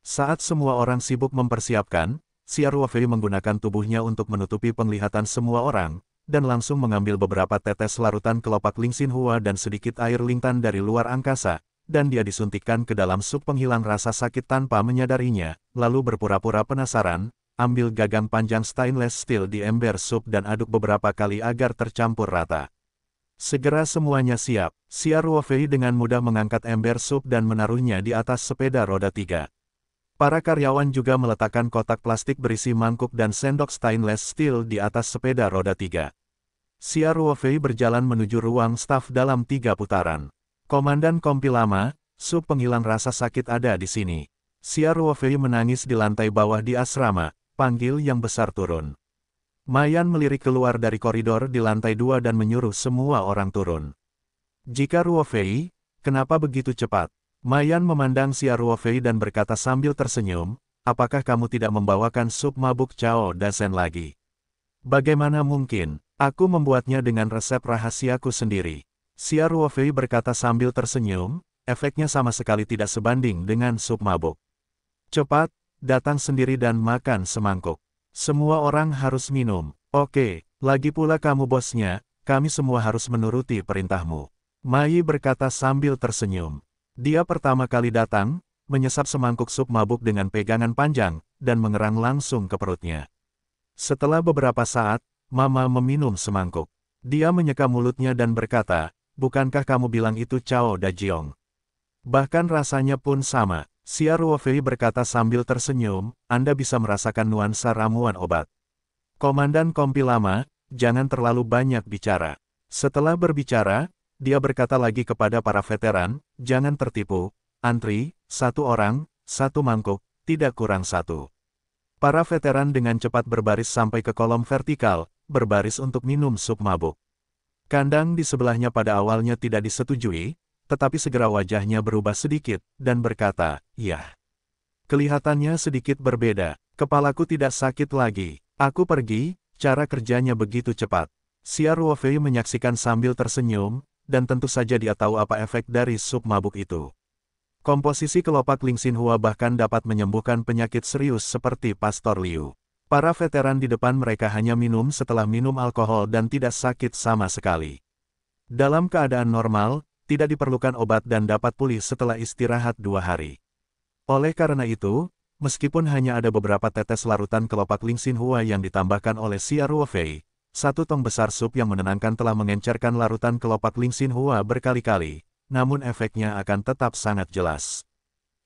Saat semua orang sibuk mempersiapkan, Xia Ruofei menggunakan tubuhnya untuk menutupi penglihatan semua orang, dan langsung mengambil beberapa tetes larutan kelopak Ling Xinhua dan sedikit air lintan dari luar angkasa, dan dia disuntikkan ke dalam sup penghilang rasa sakit tanpa menyadarinya, lalu berpura-pura penasaran, ambil gagang panjang stainless steel di ember sup dan aduk beberapa kali agar tercampur rata. Segera semuanya siap, Xia Ruofei dengan mudah mengangkat ember sup dan menaruhnya di atas sepeda roda 3. Para karyawan juga meletakkan kotak plastik berisi mangkuk dan sendok stainless steel di atas sepeda roda 3. Xia Ruofei berjalan menuju ruang staf dalam 3 putaran. "Komandan Kompi Lama, sup penghilang rasa sakit ada di sini." Xia Ruofei menangis di lantai bawah di asrama, panggil yang besar turun. Mayan melirik keluar dari koridor di lantai 2 dan menyuruh semua orang turun. "Jika Ruofei, kenapa begitu cepat?" Mayan memandang Xia Ruofei dan berkata sambil tersenyum, "Apakah kamu tidak membawakan sup mabuk Cao Dazen lagi?" "Bagaimana mungkin? Aku membuatnya dengan resep rahasiaku sendiri." Xia Ruofei berkata sambil tersenyum, "Efeknya sama sekali tidak sebanding dengan sup mabuk. Cepat, datang sendiri dan makan semangkuk. Semua orang harus minum." "Oke, lagi pula kamu bosnya, kami semua harus menuruti perintahmu." Mai berkata sambil tersenyum. Dia pertama kali datang, menyesap semangkuk sup mabuk dengan pegangan panjang, dan mengerang langsung ke perutnya. Setelah beberapa saat, Mama meminum semangkuk. Dia menyeka mulutnya dan berkata, "Bukankah kamu bilang itu Cao Dajiong? Bahkan rasanya pun sama." Xia Ruofei berkata sambil tersenyum, "Anda bisa merasakan nuansa ramuan obat." "Komandan Kompi Lama, jangan terlalu banyak bicara." Setelah berbicara, dia berkata lagi kepada para veteran, "Jangan tertipu, antri, 1 orang, 1 mangkuk, tidak kurang 1." Para veteran dengan cepat berbaris sampai ke kolom vertikal, berbaris untuk minum sup mabuk. Kandang di sebelahnya pada awalnya tidak disetujui, tetapi segera wajahnya berubah sedikit, dan berkata, "Yah. Kelihatannya sedikit berbeda, kepalaku tidak sakit lagi." Aku pergi, cara kerjanya begitu cepat. Xia Ruofei menyaksikan sambil tersenyum, dan tentu saja dia tahu apa efek dari sup mabuk itu. Komposisi kelopak Ling Xinhua bahkan dapat menyembuhkan penyakit serius seperti Pastor Liu. Para veteran di depan mereka hanya minum setelah minum alkohol dan tidak sakit sama sekali. Dalam keadaan normal, tidak diperlukan obat dan dapat pulih setelah istirahat 2 hari. Oleh karena itu, meskipun hanya ada beberapa tetes larutan kelopak Ling Xinhua yang ditambahkan oleh Xia Ruofei, satu tong besar sup yang menenangkan telah mengencerkan larutan kelopak Ling Xinhua berkali-kali, namun efeknya akan tetap sangat jelas.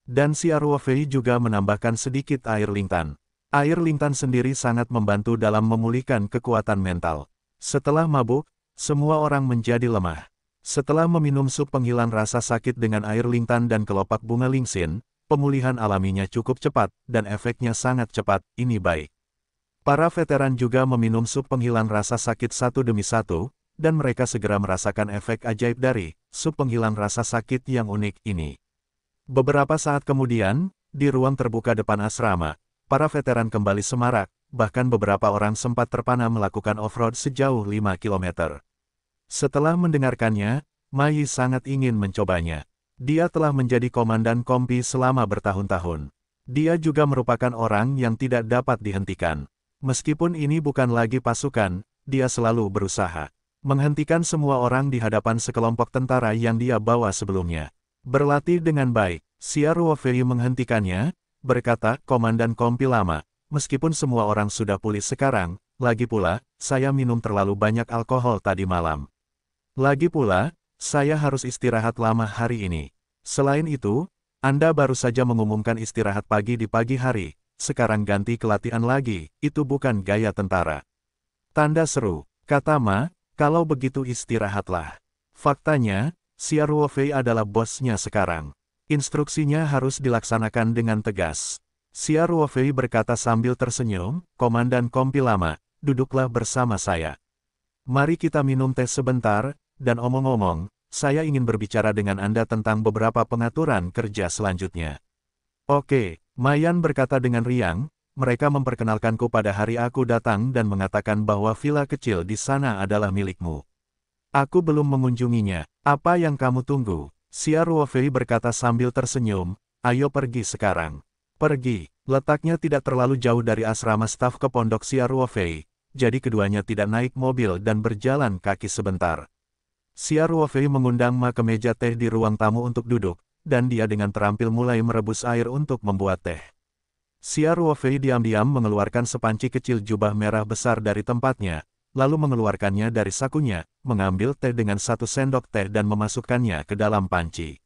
Dan Xia Ruofei juga menambahkan sedikit air Lingtan. Air Lingtan sendiri sangat membantu dalam memulihkan kekuatan mental. Setelah mabuk, semua orang menjadi lemah. Setelah meminum sup penghilang rasa sakit dengan air Lingtan dan kelopak bunga Lingxin, pemulihan alaminya cukup cepat, dan efeknya sangat cepat, ini baik. Para veteran juga meminum sup penghilang rasa sakit satu demi satu, dan mereka segera merasakan efek ajaib dari sup penghilang rasa sakit yang unik ini. Beberapa saat kemudian, di ruang terbuka depan asrama, para veteran kembali semarak, bahkan beberapa orang sempat terpana melakukan off-road sejauh 5 km. Setelah mendengarkannya, Ma Yi sangat ingin mencobanya. Dia telah menjadi komandan kompi selama bertahun-tahun. Dia juga merupakan orang yang tidak dapat dihentikan. Meskipun ini bukan lagi pasukan, dia selalu berusaha menghentikan semua orang di hadapan sekelompok tentara yang dia bawa sebelumnya. Berlatih dengan baik, Xia Ruofei menghentikannya, berkata, Komandan Kompi lama, meskipun semua orang sudah pulih sekarang, lagi pula, saya minum terlalu banyak alkohol tadi malam. Lagi pula, saya harus istirahat lama hari ini. Selain itu, Anda baru saja mengumumkan istirahat pagi di pagi hari, sekarang ganti ke latihan lagi, itu bukan gaya tentara. Tanda seru, kata Ma. Kalau begitu istirahatlah. Faktanya, Xia Ruofei adalah bosnya sekarang. Instruksinya harus dilaksanakan dengan tegas. Xia Ruofei berkata sambil tersenyum, Komandan Kompi lama, duduklah bersama saya. Mari kita minum teh sebentar, dan omong-omong, saya ingin berbicara dengan Anda tentang beberapa pengaturan kerja selanjutnya. Oke, Mayan berkata dengan riang. Mereka memperkenalkanku pada hari aku datang dan mengatakan bahwa villa kecil di sana adalah milikmu. Aku belum mengunjunginya. Apa yang kamu tunggu? Xia Ruofei berkata sambil tersenyum, ayo pergi sekarang. Pergi. Letaknya tidak terlalu jauh dari asrama staf ke pondok Xia Ruofei, jadi keduanya tidak naik mobil dan berjalan kaki sebentar. Xia Ruofei mengundang Ma ke meja teh di ruang tamu untuk duduk, dan dia dengan terampil mulai merebus air untuk membuat teh. Xia Ruofei diam-diam mengeluarkan sepanci kecil jubah merah besar dari tempatnya, lalu mengeluarkannya dari sakunya, mengambil teh dengan 1 sendok teh dan memasukkannya ke dalam panci.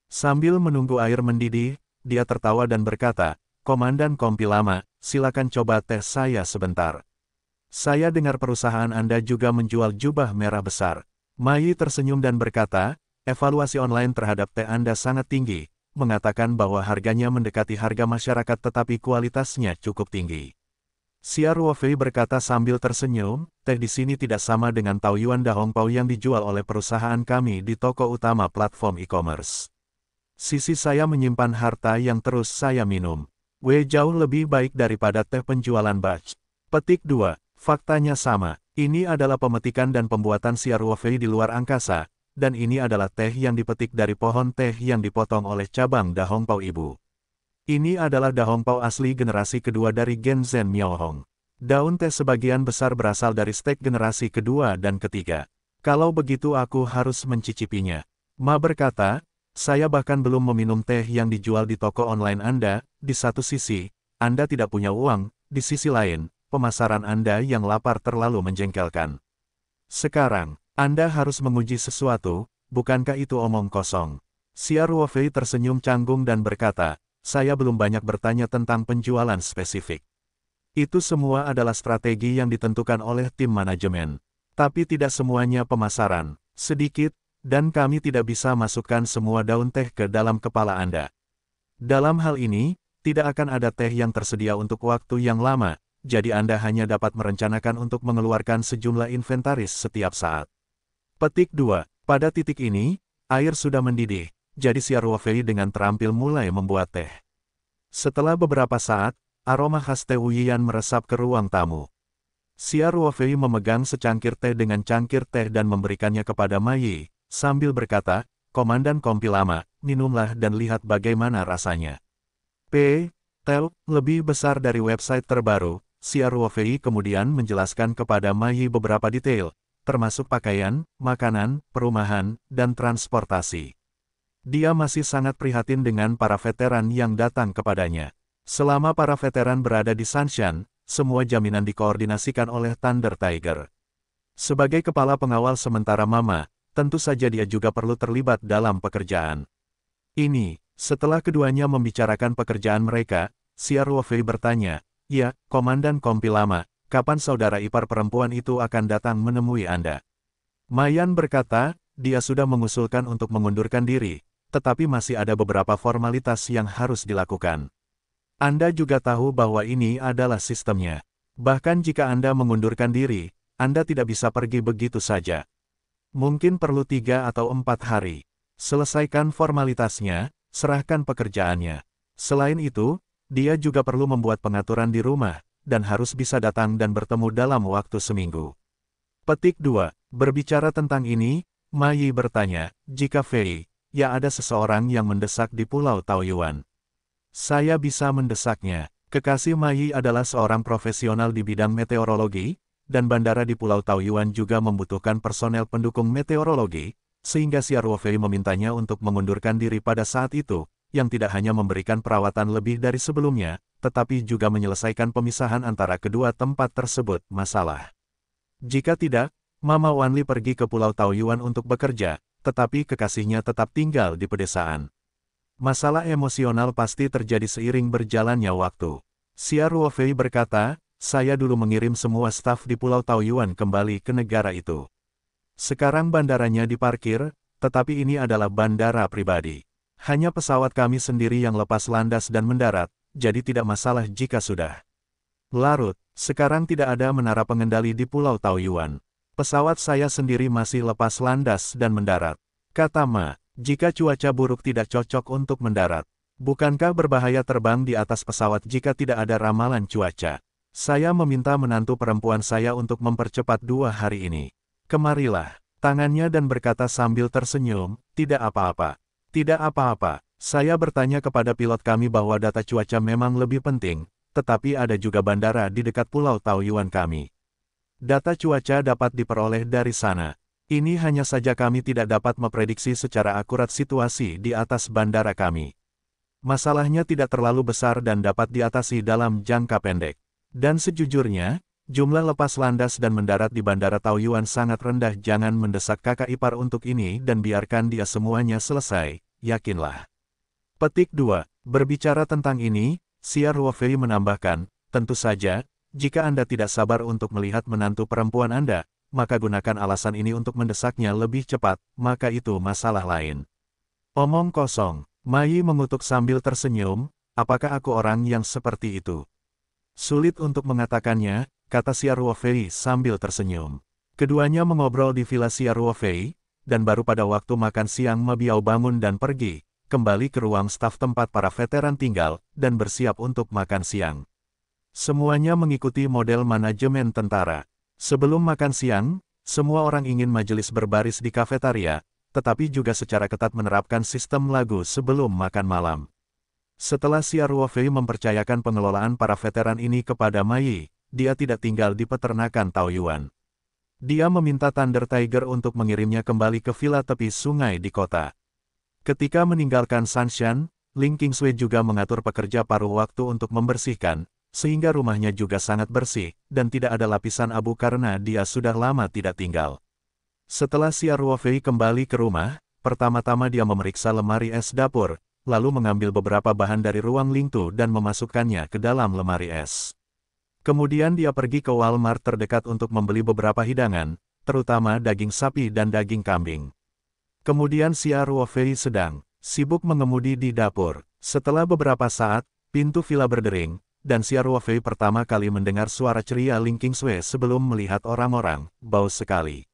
Sambil menunggu air mendidih, dia tertawa dan berkata, Komandan Kompi lama, silakan coba teh saya sebentar. Saya dengar perusahaan Anda juga menjual jubah merah besar. Ma Yi tersenyum dan berkata, evaluasi online terhadap teh Anda sangat tinggi, mengatakan bahwa harganya mendekati harga masyarakat tetapi kualitasnya cukup tinggi. Xia Ruofei berkata sambil tersenyum, teh di sini tidak sama dengan Taoyuan Dahongpao yang dijual oleh perusahaan kami di toko utama platform e-commerce. Sisi saya menyimpan harta yang terus saya minum. Jauh lebih baik daripada teh penjualan batch. Petik 2. Faktanya sama. Ini adalah pemetikan dan pembuatan Xia Ruofei di luar angkasa. Dan ini adalah teh yang dipetik dari pohon teh yang dipotong oleh cabang Dahongpao ibu. Ini adalah Dahongpao asli generasi kedua dari Genzhen Miaohong. Daun teh sebagian besar berasal dari stek generasi kedua dan ketiga. Kalau begitu aku harus mencicipinya. Ma berkata, saya bahkan belum meminum teh yang dijual di toko online Anda. Di satu sisi, Anda tidak punya uang, di sisi lain, pemasaran Anda yang lapar terlalu menjengkelkan. Sekarang, Anda harus menguji sesuatu, bukankah itu omong kosong? Xia Ruofei tersenyum canggung dan berkata, saya belum banyak bertanya tentang penjualan spesifik. Itu semua adalah strategi yang ditentukan oleh tim manajemen. Tapi tidak semuanya pemasaran, sedikit, dan kami tidak bisa masukkan semua daun teh ke dalam kepala Anda. Dalam hal ini, tidak akan ada teh yang tersedia untuk waktu yang lama, jadi Anda hanya dapat merencanakan untuk mengeluarkan sejumlah inventaris setiap saat. Petik 2. Pada titik ini, air sudah mendidih, jadi Xia Ruofei dengan terampil mulai membuat teh. Setelah beberapa saat, aroma khas teh Wuyian meresap ke ruang tamu. Xia Ruofei memegang secangkir teh dengan cangkir teh dan memberikannya kepada Ma Yi, sambil berkata, "Komandan Kompi Lama, minumlah dan lihat bagaimana rasanya." Tel, lebih besar dari website terbaru, Xia Ruofei kemudian menjelaskan kepada Ma Yi beberapa detail, termasuk pakaian, makanan, perumahan, dan transportasi. Dia masih sangat prihatin dengan para veteran yang datang kepadanya. Selama para veteran berada di Sanshan, semua jaminan dikoordinasikan oleh Thunder Tiger. Sebagai kepala pengawal sementara Mama, tentu saja dia juga perlu terlibat dalam pekerjaan ini. Setelah keduanya membicarakan pekerjaan mereka, Xia Ruofei bertanya, "Ya, Komandan Kompi Lama, kapan saudara ipar perempuan itu akan datang menemui Anda?" Ma Yan berkata, dia sudah mengusulkan untuk mengundurkan diri, tetapi masih ada beberapa formalitas yang harus dilakukan. Anda juga tahu bahwa ini adalah sistemnya. Bahkan jika Anda mengundurkan diri, Anda tidak bisa pergi begitu saja. Mungkin perlu 3 atau 4 hari. Selesaikan formalitasnya, serahkan pekerjaannya. Selain itu, dia juga perlu membuat pengaturan di rumah, dan harus bisa datang dan bertemu dalam waktu seminggu. Petik 2. Berbicara tentang ini, Ma Yi bertanya, "Jika Fei, ya ada seseorang yang mendesak di Pulau Taoyuan. Saya bisa mendesaknya." Kekasih Ma Yi adalah seorang profesional di bidang meteorologi, dan bandara di Pulau Taoyuan juga membutuhkan personel pendukung meteorologi, sehingga Xia Ruofei memintanya untuk mengundurkan diri pada saat itu, yang tidak hanya memberikan perawatan lebih dari sebelumnya, tetapi juga menyelesaikan pemisahan antara kedua tempat tersebut masalah. Jika tidak, Mama Wanli pergi ke Pulau Taoyuan untuk bekerja, tetapi kekasihnya tetap tinggal di pedesaan. Masalah emosional pasti terjadi seiring berjalannya waktu. Xia Ruofei berkata, "Saya dulu mengirim semua staf di Pulau Taoyuan kembali ke negara itu. Sekarang bandaranya diparkir, tetapi ini adalah bandara pribadi. Hanya pesawat kami sendiri yang lepas landas dan mendarat, jadi tidak masalah jika sudah larut. Sekarang tidak ada menara pengendali di Pulau Taoyuan. Pesawat saya sendiri masih lepas landas dan mendarat," kata Ma. "Jika cuaca buruk tidak cocok untuk mendarat, bukankah berbahaya terbang di atas pesawat jika tidak ada ramalan cuaca? Saya meminta menantu perempuan saya untuk mempercepat 2 hari ini. Kemarilah." Tangannya dan berkata sambil tersenyum, "Tidak apa-apa. Tidak apa-apa. Saya bertanya kepada pilot kami bahwa data cuaca memang lebih penting, tetapi ada juga bandara di dekat Pulau Taoyuan kami. Data cuaca dapat diperoleh dari sana. Ini hanya saja kami tidak dapat memprediksi secara akurat situasi di atas bandara kami. Masalahnya tidak terlalu besar dan dapat diatasi dalam jangka pendek. Dan sejujurnya, jumlah lepas landas dan mendarat di bandara Taoyuan sangat rendah. Jangan mendesak kakak ipar untuk ini dan biarkan dia semuanya selesai, yakinlah." Petik 2. Berbicara tentang ini, Xia Ruofei menambahkan, "Tentu saja, jika Anda tidak sabar untuk melihat menantu perempuan Anda, maka gunakan alasan ini untuk mendesaknya lebih cepat, maka itu masalah lain." Omong kosong. Ma Yi mengutuk sambil tersenyum, "Apakah aku orang yang seperti itu?" "Sulit untuk mengatakannya," kata Xia Ruofei sambil tersenyum. Keduanya mengobrol di villa Xia Ruofei, dan baru pada waktu makan siang Ma Biao bangun dan pergi, kembali ke ruang staf tempat para veteran tinggal, dan bersiap untuk makan siang. Semuanya mengikuti model manajemen tentara. Sebelum makan siang, semua orang ingin majelis berbaris di kafetaria, tetapi juga secara ketat menerapkan sistem lagu sebelum makan malam. Setelah Xia Ruofei mempercayakan pengelolaan para veteran ini kepada Ma Yi, dia tidak tinggal di peternakan Taoyuan. Dia meminta Thunder Tiger untuk mengirimnya kembali ke villa tepi sungai di kota. Ketika meninggalkan Sanshan, Ling Qingsui juga mengatur pekerja paruh waktu untuk membersihkan, sehingga rumahnya juga sangat bersih, dan tidak ada lapisan abu karena dia sudah lama tidak tinggal. Setelah Xia Ruofei kembali ke rumah, pertama-tama dia memeriksa lemari es dapur, lalu mengambil beberapa bahan dari ruang Lingtu dan memasukkannya ke dalam lemari es. Kemudian dia pergi ke Walmart terdekat untuk membeli beberapa hidangan, terutama daging sapi dan daging kambing. Kemudian Xia Ruofei sedang sibuk mengemudi di dapur. Setelah beberapa saat, pintu villa berdering, dan Xia Ruofei pertama kali mendengar suara ceria Ling Qingsui sebelum melihat orang-orang. "Bau sekali.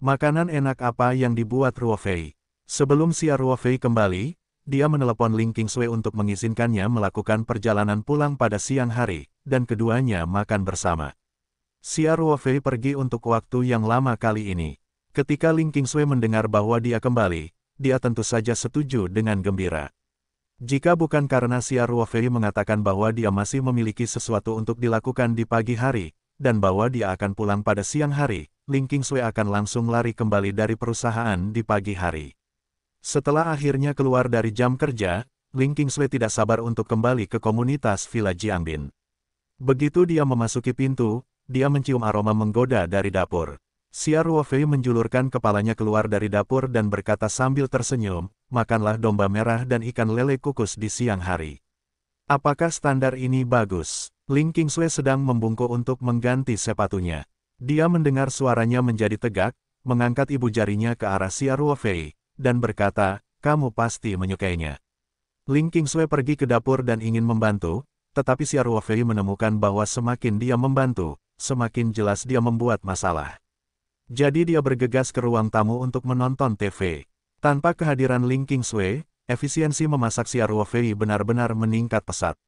Makanan enak apa yang dibuat Ruofei?" Sebelum Xia Ruofei kembali, dia menelepon Ling Qingsui untuk mengizinkannya melakukan perjalanan pulang pada siang hari, dan keduanya makan bersama. Xia Ruofei pergi untuk waktu yang lama kali ini. Ketika Ling Qingsui mendengar bahwa dia kembali, dia tentu saja setuju dengan gembira. Jika bukan karena Xia Ruofei mengatakan bahwa dia masih memiliki sesuatu untuk dilakukan di pagi hari, dan bahwa dia akan pulang pada siang hari, Ling Qingsui akan langsung lari kembali dari perusahaan di pagi hari. Setelah akhirnya keluar dari jam kerja, Ling Qingsui tidak sabar untuk kembali ke komunitas Villa Jiangbin. Begitu dia memasuki pintu, dia mencium aroma menggoda dari dapur. Xia Ruofei menjulurkan kepalanya keluar dari dapur dan berkata sambil tersenyum, makanlah domba merah dan ikan lele kukus di siang hari. Apakah standar ini bagus? Ling Qingsui sedang membungkuk untuk mengganti sepatunya. Dia mendengar suaranya menjadi tegak, mengangkat ibu jarinya ke arah Xia Ruofei, dan berkata, kamu pasti menyukainya. Ling Qingsui pergi ke dapur dan ingin membantu, tetapi Xia Ruofei menemukan bahwa semakin dia membantu, semakin jelas dia membuat masalah. Jadi dia bergegas ke ruang tamu untuk menonton TV. Tanpa kehadiran Ling Qingsui, efisiensi memasak Xia Ruofei benar-benar meningkat pesat.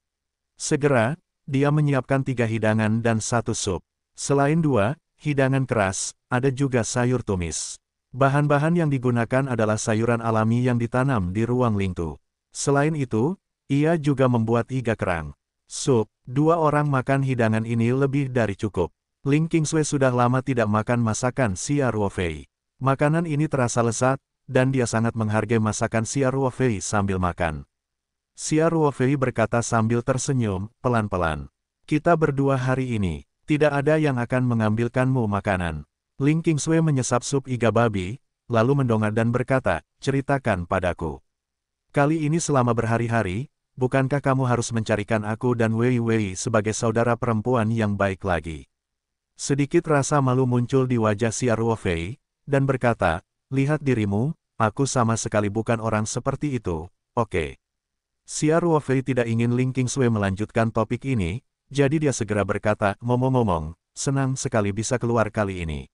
Segera, dia menyiapkan 3 hidangan dan 1 sup. Selain 2 hidangan keras, ada juga sayur tumis. Bahan-bahan yang digunakan adalah sayuran alami yang ditanam di ruang Lingtu. Selain itu, ia juga membuat iga kerang. Sup, 2 orang makan hidangan ini lebih dari cukup. Ling Qingsui sudah lama tidak makan masakan Xia Ruofei. Makanan ini terasa lezat, dan dia sangat menghargai masakan Xia Ruofei sambil makan. Xia Ruofei berkata sambil tersenyum, pelan-pelan. Kita berdua hari ini, tidak ada yang akan mengambilkanmu makanan. Ling Qingsui menyesap sup iga babi, lalu mendongak dan berkata, ceritakan padaku. Kali ini selama berhari-hari, bukankah kamu harus mencarikan aku dan Wei Wei sebagai saudara perempuan yang baik lagi? Sedikit rasa malu muncul di wajah Xia Ruofei, dan berkata, lihat dirimu, aku sama sekali bukan orang seperti itu, oke. Xia Ruofei tidak ingin Ling Qingsui melanjutkan topik ini, jadi dia segera berkata, ngomong-ngomong, senang sekali bisa keluar kali ini.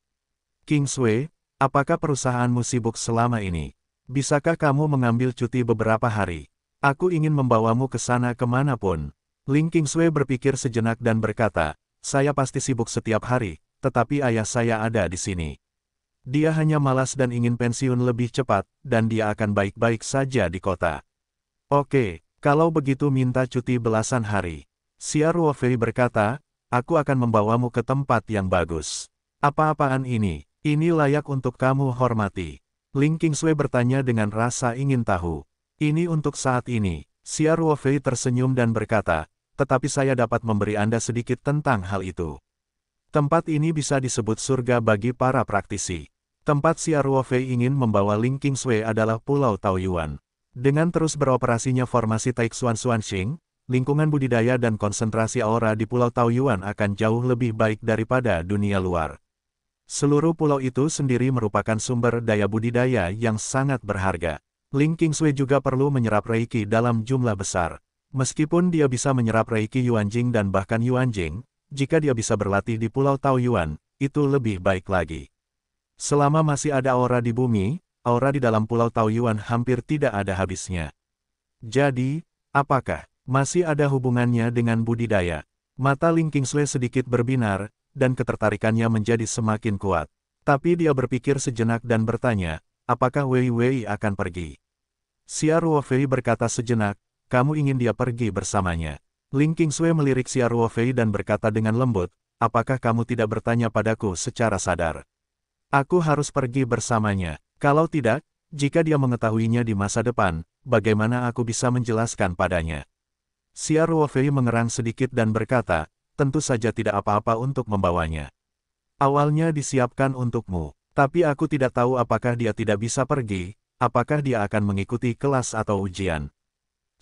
Qingsui, apakah perusahaanmu sibuk selama ini? Bisakah kamu mengambil cuti beberapa hari? Aku ingin membawamu ke sana kemanapun. Ling Qingsui berpikir sejenak dan berkata, saya pasti sibuk setiap hari, tetapi ayah saya ada di sini. Dia hanya malas dan ingin pensiun lebih cepat, dan dia akan baik-baik saja di kota. Oke, kalau begitu minta cuti belasan hari. Xia Ruofei berkata, aku akan membawamu ke tempat yang bagus. Apa-apaan ini? Ini layak untuk kamu hormati. Ling Qingsui bertanya dengan rasa ingin tahu. Ini untuk saat ini. Xia Ruofei tersenyum dan berkata, tetapi saya dapat memberi Anda sedikit tentang hal itu. Tempat ini bisa disebut surga bagi para praktisi. Tempat Xia Ruofei ingin membawa Ling Qingsui adalah Pulau Taoyuan. Dengan terus beroperasinya formasi Taixuan Xuanxing, lingkungan budidaya dan konsentrasi aura di Pulau Taoyuan akan jauh lebih baik daripada dunia luar. Seluruh pulau itu sendiri merupakan sumber daya budidaya yang sangat berharga. Ling Qingsui juga perlu menyerap reiki dalam jumlah besar. Meskipun dia bisa menyerap reiki Yuanjing dan bahkan Yuanjing, jika dia bisa berlatih di Pulau Taoyuan, itu lebih baik lagi. Selama masih ada aura di bumi, aura di dalam Pulau Taoyuan hampir tidak ada habisnya. Jadi, apakah masih ada hubungannya dengan budidaya? Mata Ling Qingsui sedikit berbinar, dan ketertarikannya menjadi semakin kuat. Tapi dia berpikir sejenak dan bertanya, apakah Wei Wei akan pergi? Xia Ruofei berkata sejenak, kamu ingin dia pergi bersamanya. Ling Qingsui melirik Xia Ruofei dan berkata dengan lembut, apakah kamu tidak bertanya padaku secara sadar? Aku harus pergi bersamanya. Kalau tidak, jika dia mengetahuinya di masa depan, bagaimana aku bisa menjelaskan padanya? Xia Ruofei mengerang sedikit dan berkata, tentu saja tidak apa-apa untuk membawanya. Awalnya disiapkan untukmu, tapi aku tidak tahu apakah dia tidak bisa pergi, apakah dia akan mengikuti kelas atau ujian.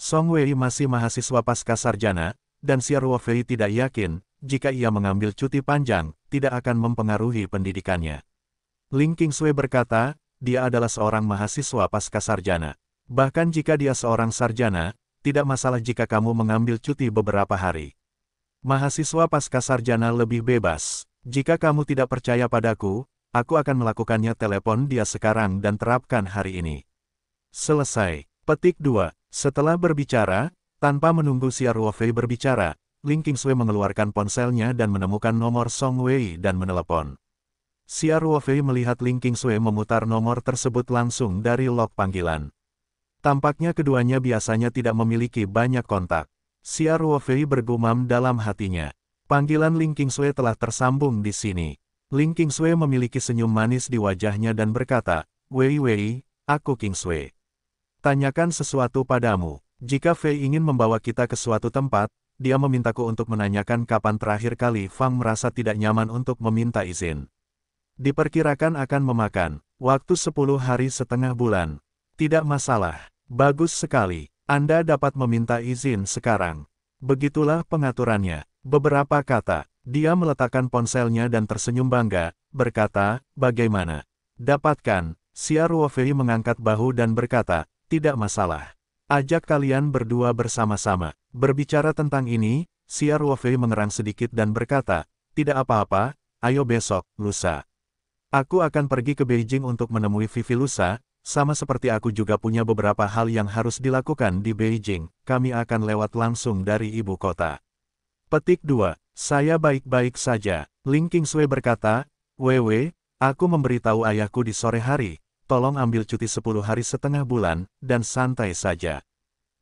Song Wei masih mahasiswa pasca sarjana, dan Xia Ruofei tidak yakin, jika ia mengambil cuti panjang, tidak akan mempengaruhi pendidikannya. Ling Qingsui berkata, dia adalah seorang mahasiswa pasca sarjana. Bahkan jika dia seorang sarjana, tidak masalah jika kamu mengambil cuti beberapa hari. Mahasiswa pasca sarjana lebih bebas. Jika kamu tidak percaya padaku, aku akan melakukannya telepon dia sekarang dan terapkan hari ini. Selesai. Petik 2. Setelah berbicara, tanpa menunggu Xia Ruofei berbicara, Ling Qingsui mengeluarkan ponselnya dan menemukan nomor Song Wei dan menelepon. Xia Ruofei melihat Ling Qingsui memutar nomor tersebut langsung dari log panggilan. Tampaknya keduanya biasanya tidak memiliki banyak kontak. Xia Ruofei bergumam dalam hatinya. Panggilan Ling Qingsui telah tersambung di sini. Ling Qingsui memiliki senyum manis di wajahnya dan berkata, "Wei Wei, aku Qingsui. Tanyakan sesuatu padamu. Jika Fei ingin membawa kita ke suatu tempat, dia memintaku untuk menanyakan kapan terakhir kali Fang merasa tidak nyaman untuk meminta izin. Diperkirakan akan memakan waktu 10 hari setengah bulan. Tidak masalah. Bagus sekali. Anda dapat meminta izin sekarang." Begitulah pengaturannya. Beberapa kata. Dia meletakkan ponselnya dan tersenyum bangga, berkata, "Bagaimana? Dapatkan." Xia Ruofei mengangkat bahu dan berkata, "Tidak masalah. Ajak kalian berdua bersama-sama." Berbicara tentang ini, Xia Ruofei mengerang sedikit dan berkata, "Tidak apa-apa, ayo besok, lusa. Aku akan pergi ke Beijing untuk menemui Vivi lusa, sama seperti aku juga punya beberapa hal yang harus dilakukan di Beijing, kami akan lewat langsung dari ibu kota." Petik 2. Saya baik-baik saja. Ling Qingsui berkata, "Wewe, aku memberitahu ayahku di sore hari, tolong ambil cuti 10 hari setengah bulan, dan santai saja.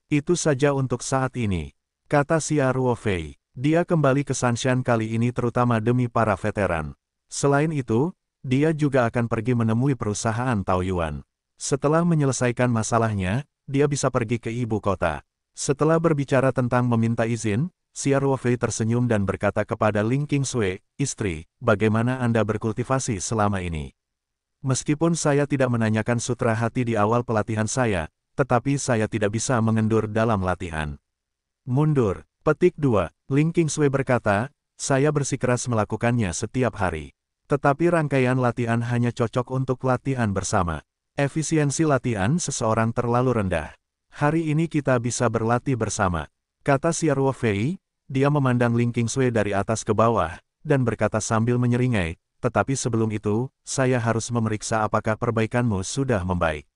Itu saja untuk saat ini," kata Xia Ruofei. Dia kembali ke Sanshan kali ini terutama demi para veteran. Selain itu, dia juga akan pergi menemui perusahaan Taoyuan. Setelah menyelesaikan masalahnya, dia bisa pergi ke ibu kota. Setelah berbicara tentang meminta izin, Xia Ruofei tersenyum dan berkata kepada Ling Qingsui, "Istri, bagaimana Anda berkultivasi selama ini? Meskipun saya tidak menanyakan sutra hati di awal pelatihan saya, tetapi saya tidak bisa mengendur dalam latihan." Mundur. Petik 2. Ling Qingsui berkata, "Saya bersikeras melakukannya setiap hari. Tetapi rangkaian latihan hanya cocok untuk latihan bersama. Efisiensi latihan seseorang terlalu rendah. Hari ini kita bisa berlatih bersama," kata Xia Ruofei. Dia memandang Ling Qingsui dari atas ke bawah, dan berkata sambil menyeringai, "Tetapi sebelum itu, saya harus memeriksa apakah perbaikanmu sudah membaik."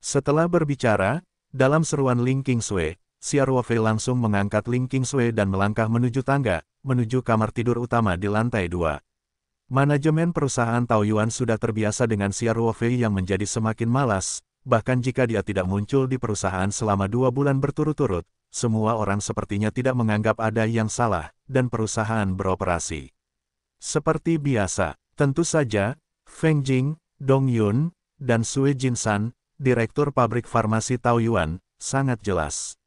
Setelah berbicara, dalam seruan Ling Qingsui, Xia Ruofei langsung mengangkat Ling Qingsui dan melangkah menuju tangga, menuju kamar tidur utama di lantai 2. Manajemen perusahaan Taoyuan sudah terbiasa dengan Xia Ruofei yang menjadi semakin malas, bahkan jika dia tidak muncul di perusahaan selama 2 bulan berturut-turut, semua orang sepertinya tidak menganggap ada yang salah, dan perusahaan beroperasi seperti biasa. Tentu saja, Feng Jing, Dong Yun, dan Sui Jinsan, direktur pabrik farmasi Taoyuan, sangat jelas.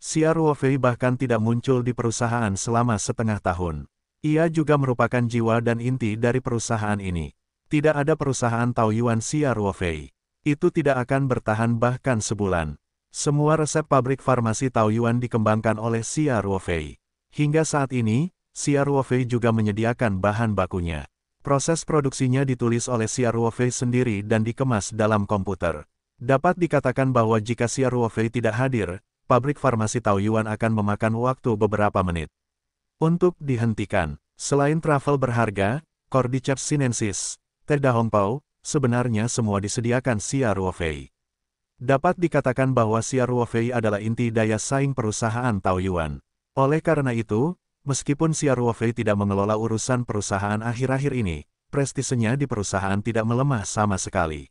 Xia Ruofei bahkan tidak muncul di perusahaan selama setengah tahun. Ia juga merupakan jiwa dan inti dari perusahaan ini. Tidak ada perusahaan Taoyuan Xia Ruofei. Itu tidak akan bertahan bahkan sebulan. Semua resep pabrik farmasi Taoyuan dikembangkan oleh Xia Ruofei. Hingga saat ini, Xia Ruofei juga menyediakan bahan bakunya. Proses produksinya ditulis oleh Xia Ruofei sendiri dan dikemas dalam komputer. Dapat dikatakan bahwa jika Xia Ruofei tidak hadir, pabrik farmasi Taoyuan akan memakan waktu beberapa menit untuk dihentikan. Selain travel berharga, Cordyceps sinensis, teh dahongpao, sebenarnya semua disediakan Xia Ruofei. Dapat dikatakan bahwa Xia Ruofei adalah inti daya saing perusahaan Taoyuan. Oleh karena itu, meskipun Xia Ruofei tidak mengelola urusan perusahaan akhir-akhir ini, prestisenya di perusahaan tidak melemah sama sekali.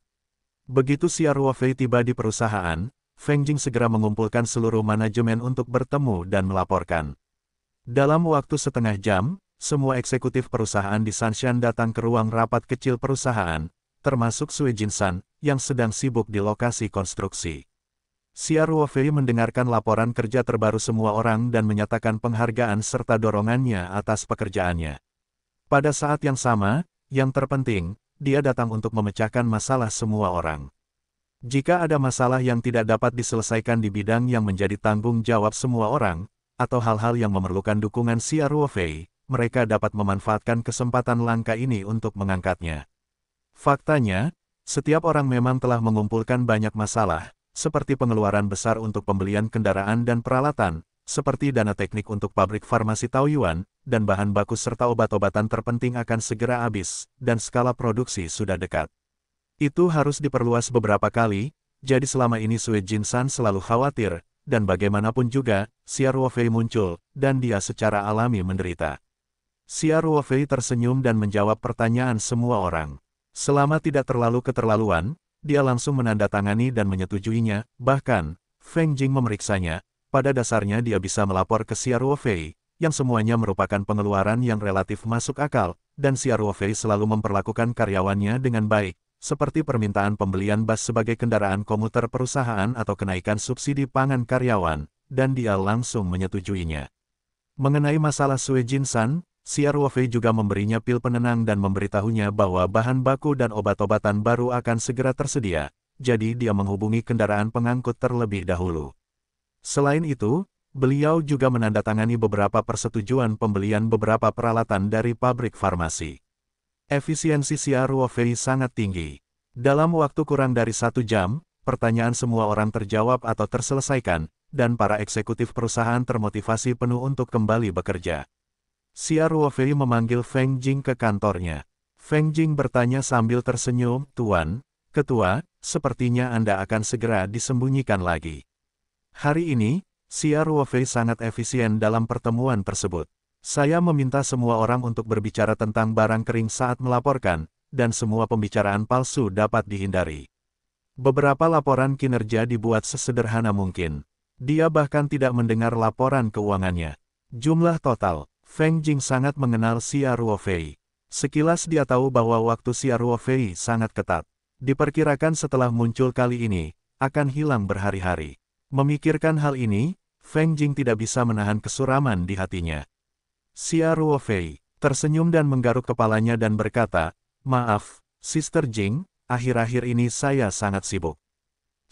Begitu Xia Ruofei tiba di perusahaan, Feng Jing segera mengumpulkan seluruh manajemen untuk bertemu dan melaporkan. Dalam waktu setengah jam, semua eksekutif perusahaan di Sanshan datang ke ruang rapat kecil perusahaan, termasuk Sui Jinsan, yang sedang sibuk di lokasi konstruksi. Xia Ruofei mendengarkan laporan kerja terbaru semua orang dan menyatakan penghargaan serta dorongannya atas pekerjaannya. Pada saat yang sama, yang terpenting, dia datang untuk memecahkan masalah semua orang. Jika ada masalah yang tidak dapat diselesaikan di bidang yang menjadi tanggung jawab semua orang, atau hal-hal yang memerlukan dukungan Xia Ruofei, mereka dapat memanfaatkan kesempatan langka ini untuk mengangkatnya. Faktanya, setiap orang memang telah mengumpulkan banyak masalah, seperti pengeluaran besar untuk pembelian kendaraan dan peralatan, seperti dana teknik untuk pabrik farmasi Taoyuan, dan bahan baku serta obat-obatan terpenting akan segera habis, dan skala produksi sudah dekat. Itu harus diperluas beberapa kali, jadi selama ini Sui Jin-san selalu khawatir, dan bagaimanapun juga, Xia Ruofei muncul, dan dia secara alami menderita. Xia Ruofei tersenyum dan menjawab pertanyaan semua orang. Selama tidak terlalu keterlaluan, dia langsung menandatangani dan menyetujuinya, bahkan, Feng Jing memeriksanya, pada dasarnya dia bisa melapor ke Xia Ruofei, yang semuanya merupakan pengeluaran yang relatif masuk akal, dan Xia Ruofei selalu memperlakukan karyawannya dengan baik, seperti permintaan pembelian bus sebagai kendaraan komuter perusahaan atau kenaikan subsidi pangan karyawan, dan dia langsung menyetujuinya. Mengenai masalah Sui Jin-san, Xia Ruofei juga memberinya pil penenang dan memberitahunya bahwa bahan baku dan obat-obatan baru akan segera tersedia, jadi dia menghubungi kendaraan pengangkut terlebih dahulu. Selain itu, beliau juga menandatangani beberapa persetujuan pembelian beberapa peralatan dari pabrik farmasi. Efisiensi Xia Ruofei sangat tinggi. Dalam waktu kurang dari 1 jam, pertanyaan semua orang terjawab atau terselesaikan, dan para eksekutif perusahaan termotivasi penuh untuk kembali bekerja. Xia Ruofei memanggil Feng Jing ke kantornya. Feng Jing bertanya sambil tersenyum, "Tuan Ketua, sepertinya Anda akan segera disembunyikan lagi." Hari ini, Xia Ruofei sangat efisien dalam pertemuan tersebut. Saya meminta semua orang untuk berbicara tentang barang kering saat melaporkan, dan semua pembicaraan palsu dapat dihindari. Beberapa laporan kinerja dibuat sesederhana mungkin. Dia bahkan tidak mendengar laporan keuangannya. Jumlah total, Feng Jing sangat mengenal Xia Ruofei. Sekilas dia tahu bahwa waktu Xia Ruofei sangat ketat. Diperkirakan setelah muncul kali ini, akan hilang berhari-hari. Memikirkan hal ini, Feng Jing tidak bisa menahan kesuraman di hatinya. Xia Ruofei tersenyum dan menggaruk kepalanya dan berkata, "Maaf, Sister Jing, akhir-akhir ini saya sangat sibuk.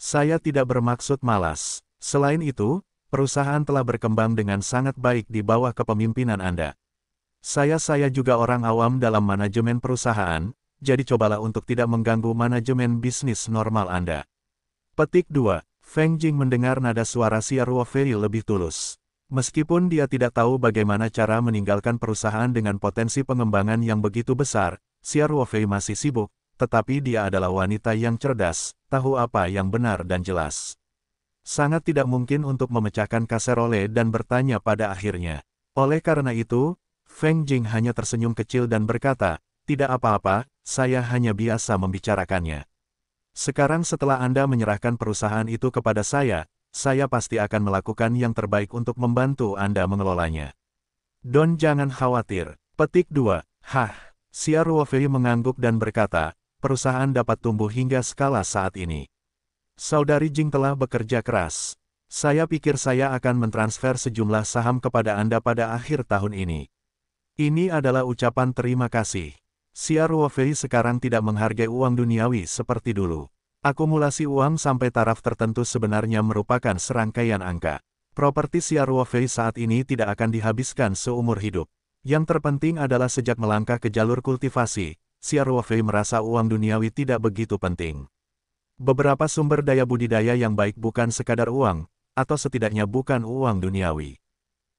Saya tidak bermaksud malas. Selain itu, perusahaan telah berkembang dengan sangat baik di bawah kepemimpinan Anda. Saya juga orang awam dalam manajemen perusahaan, jadi cobalah untuk tidak mengganggu manajemen bisnis normal Anda." Petik 2. Feng Jing mendengar nada suara Xia Ruofei lebih tulus. Meskipun dia tidak tahu bagaimana cara meninggalkan perusahaan dengan potensi pengembangan yang begitu besar, Xia Ruofei masih sibuk, tetapi dia adalah wanita yang cerdas, tahu apa yang benar dan jelas. Sangat tidak mungkin untuk memecahkan kaserole dan bertanya pada akhirnya. Oleh karena itu, Feng Jing hanya tersenyum kecil dan berkata, "Tidak apa-apa, saya hanya biasa membicarakannya. Sekarang setelah Anda menyerahkan perusahaan itu kepada saya pasti akan melakukan yang terbaik untuk membantu Anda mengelolanya. Don jangan khawatir." Petik 2. Hah, Xia Ruofei mengangguk dan berkata, "Perusahaan dapat tumbuh hingga skala saat ini. Saudari Jing telah bekerja keras. Saya pikir saya akan mentransfer sejumlah saham kepada Anda pada akhir tahun ini." Ini adalah ucapan terima kasih. Xia Ruofei sekarang tidak menghargai uang duniawi seperti dulu. Akumulasi uang sampai taraf tertentu sebenarnya merupakan serangkaian angka. Properti Xia Ruofei saat ini tidak akan dihabiskan seumur hidup. Yang terpenting adalah sejak melangkah ke jalur kultivasi, Xia Ruofei merasa uang duniawi tidak begitu penting. Beberapa sumber daya budidaya yang baik bukan sekadar uang, atau setidaknya bukan uang duniawi.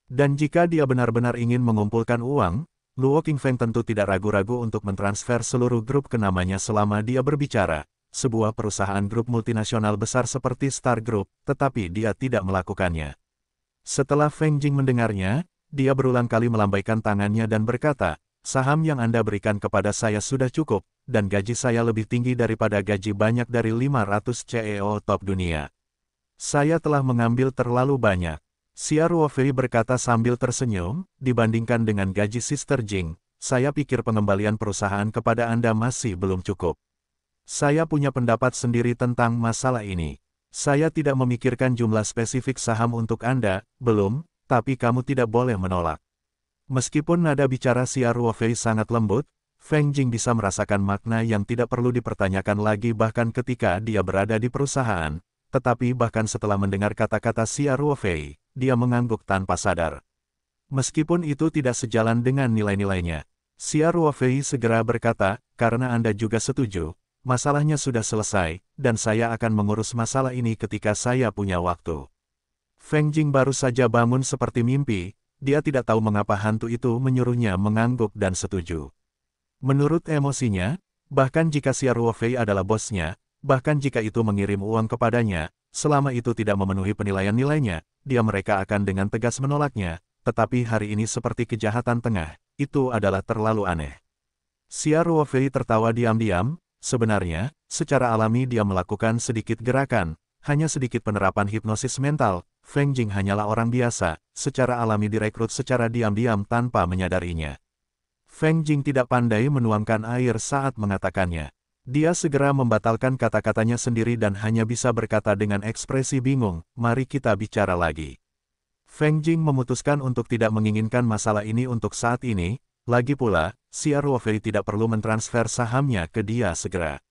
Dan jika dia benar-benar ingin mengumpulkan uang, Luo Qingfeng tentu tidak ragu-ragu untuk mentransfer seluruh grup ke namanya selama dia berbicara, sebuah perusahaan grup multinasional besar seperti Star Group, tetapi dia tidak melakukannya. Setelah Feng Jing mendengarnya, dia berulang kali melambaikan tangannya dan berkata, "Saham yang Anda berikan kepada saya sudah cukup, dan gaji saya lebih tinggi daripada gaji banyak dari 500 CEO top dunia. Saya telah mengambil terlalu banyak." Xia Ruofei berkata sambil tersenyum, "Dibandingkan dengan gaji Sister Jing, saya pikir pengembalian perusahaan kepada Anda masih belum cukup. Saya punya pendapat sendiri tentang masalah ini. Saya tidak memikirkan jumlah spesifik saham untuk Anda, belum, tapi kamu tidak boleh menolak." Meskipun nada bicara Xia Ruofei sangat lembut, Feng Jing bisa merasakan makna yang tidak perlu dipertanyakan lagi bahkan ketika dia berada di perusahaan. Tetapi bahkan setelah mendengar kata-kata Xia Ruofei, dia mengangguk tanpa sadar. Meskipun itu tidak sejalan dengan nilai-nilainya, Xia Ruofei segera berkata, "Karena Anda juga setuju, masalahnya sudah selesai, dan saya akan mengurus masalah ini ketika saya punya waktu." Feng Jing baru saja bangun seperti mimpi, dia tidak tahu mengapa hantu itu menyuruhnya mengangguk dan setuju. Menurut emosinya, bahkan jika Xia Ruofei adalah bosnya, bahkan jika itu mengirim uang kepadanya, selama itu tidak memenuhi penilaian nilainya, mereka akan dengan tegas menolaknya, tetapi hari ini seperti kejahatan tengah, itu adalah terlalu aneh. Xia Ruofei tertawa diam-diam, sebenarnya, secara alami dia melakukan sedikit gerakan, hanya sedikit penerapan hipnosis mental. Feng Jing hanyalah orang biasa, secara alami direkrut secara diam-diam tanpa menyadarinya. Feng Jing tidak pandai menuangkan air saat mengatakannya. Dia segera membatalkan kata-katanya sendiri dan hanya bisa berkata dengan ekspresi bingung, "Mari kita bicara lagi." Feng Jing memutuskan untuk tidak menginginkan masalah ini untuk saat ini, lagi pula, Xia Ruofei tidak perlu mentransfer sahamnya ke dia segera.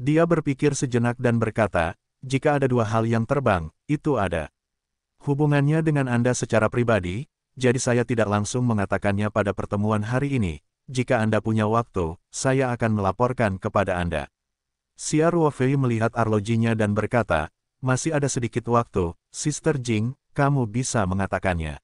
Dia berpikir sejenak dan berkata, "Jika ada dua hal yang terbang, itu ada hubungannya dengan Anda secara pribadi, jadi saya tidak langsung mengatakannya pada pertemuan hari ini. Jika Anda punya waktu, saya akan melaporkan kepada Anda." Xia Ruofei melihat arlojinya dan berkata, "Masih ada sedikit waktu, Sister Jing, kamu bisa mengatakannya."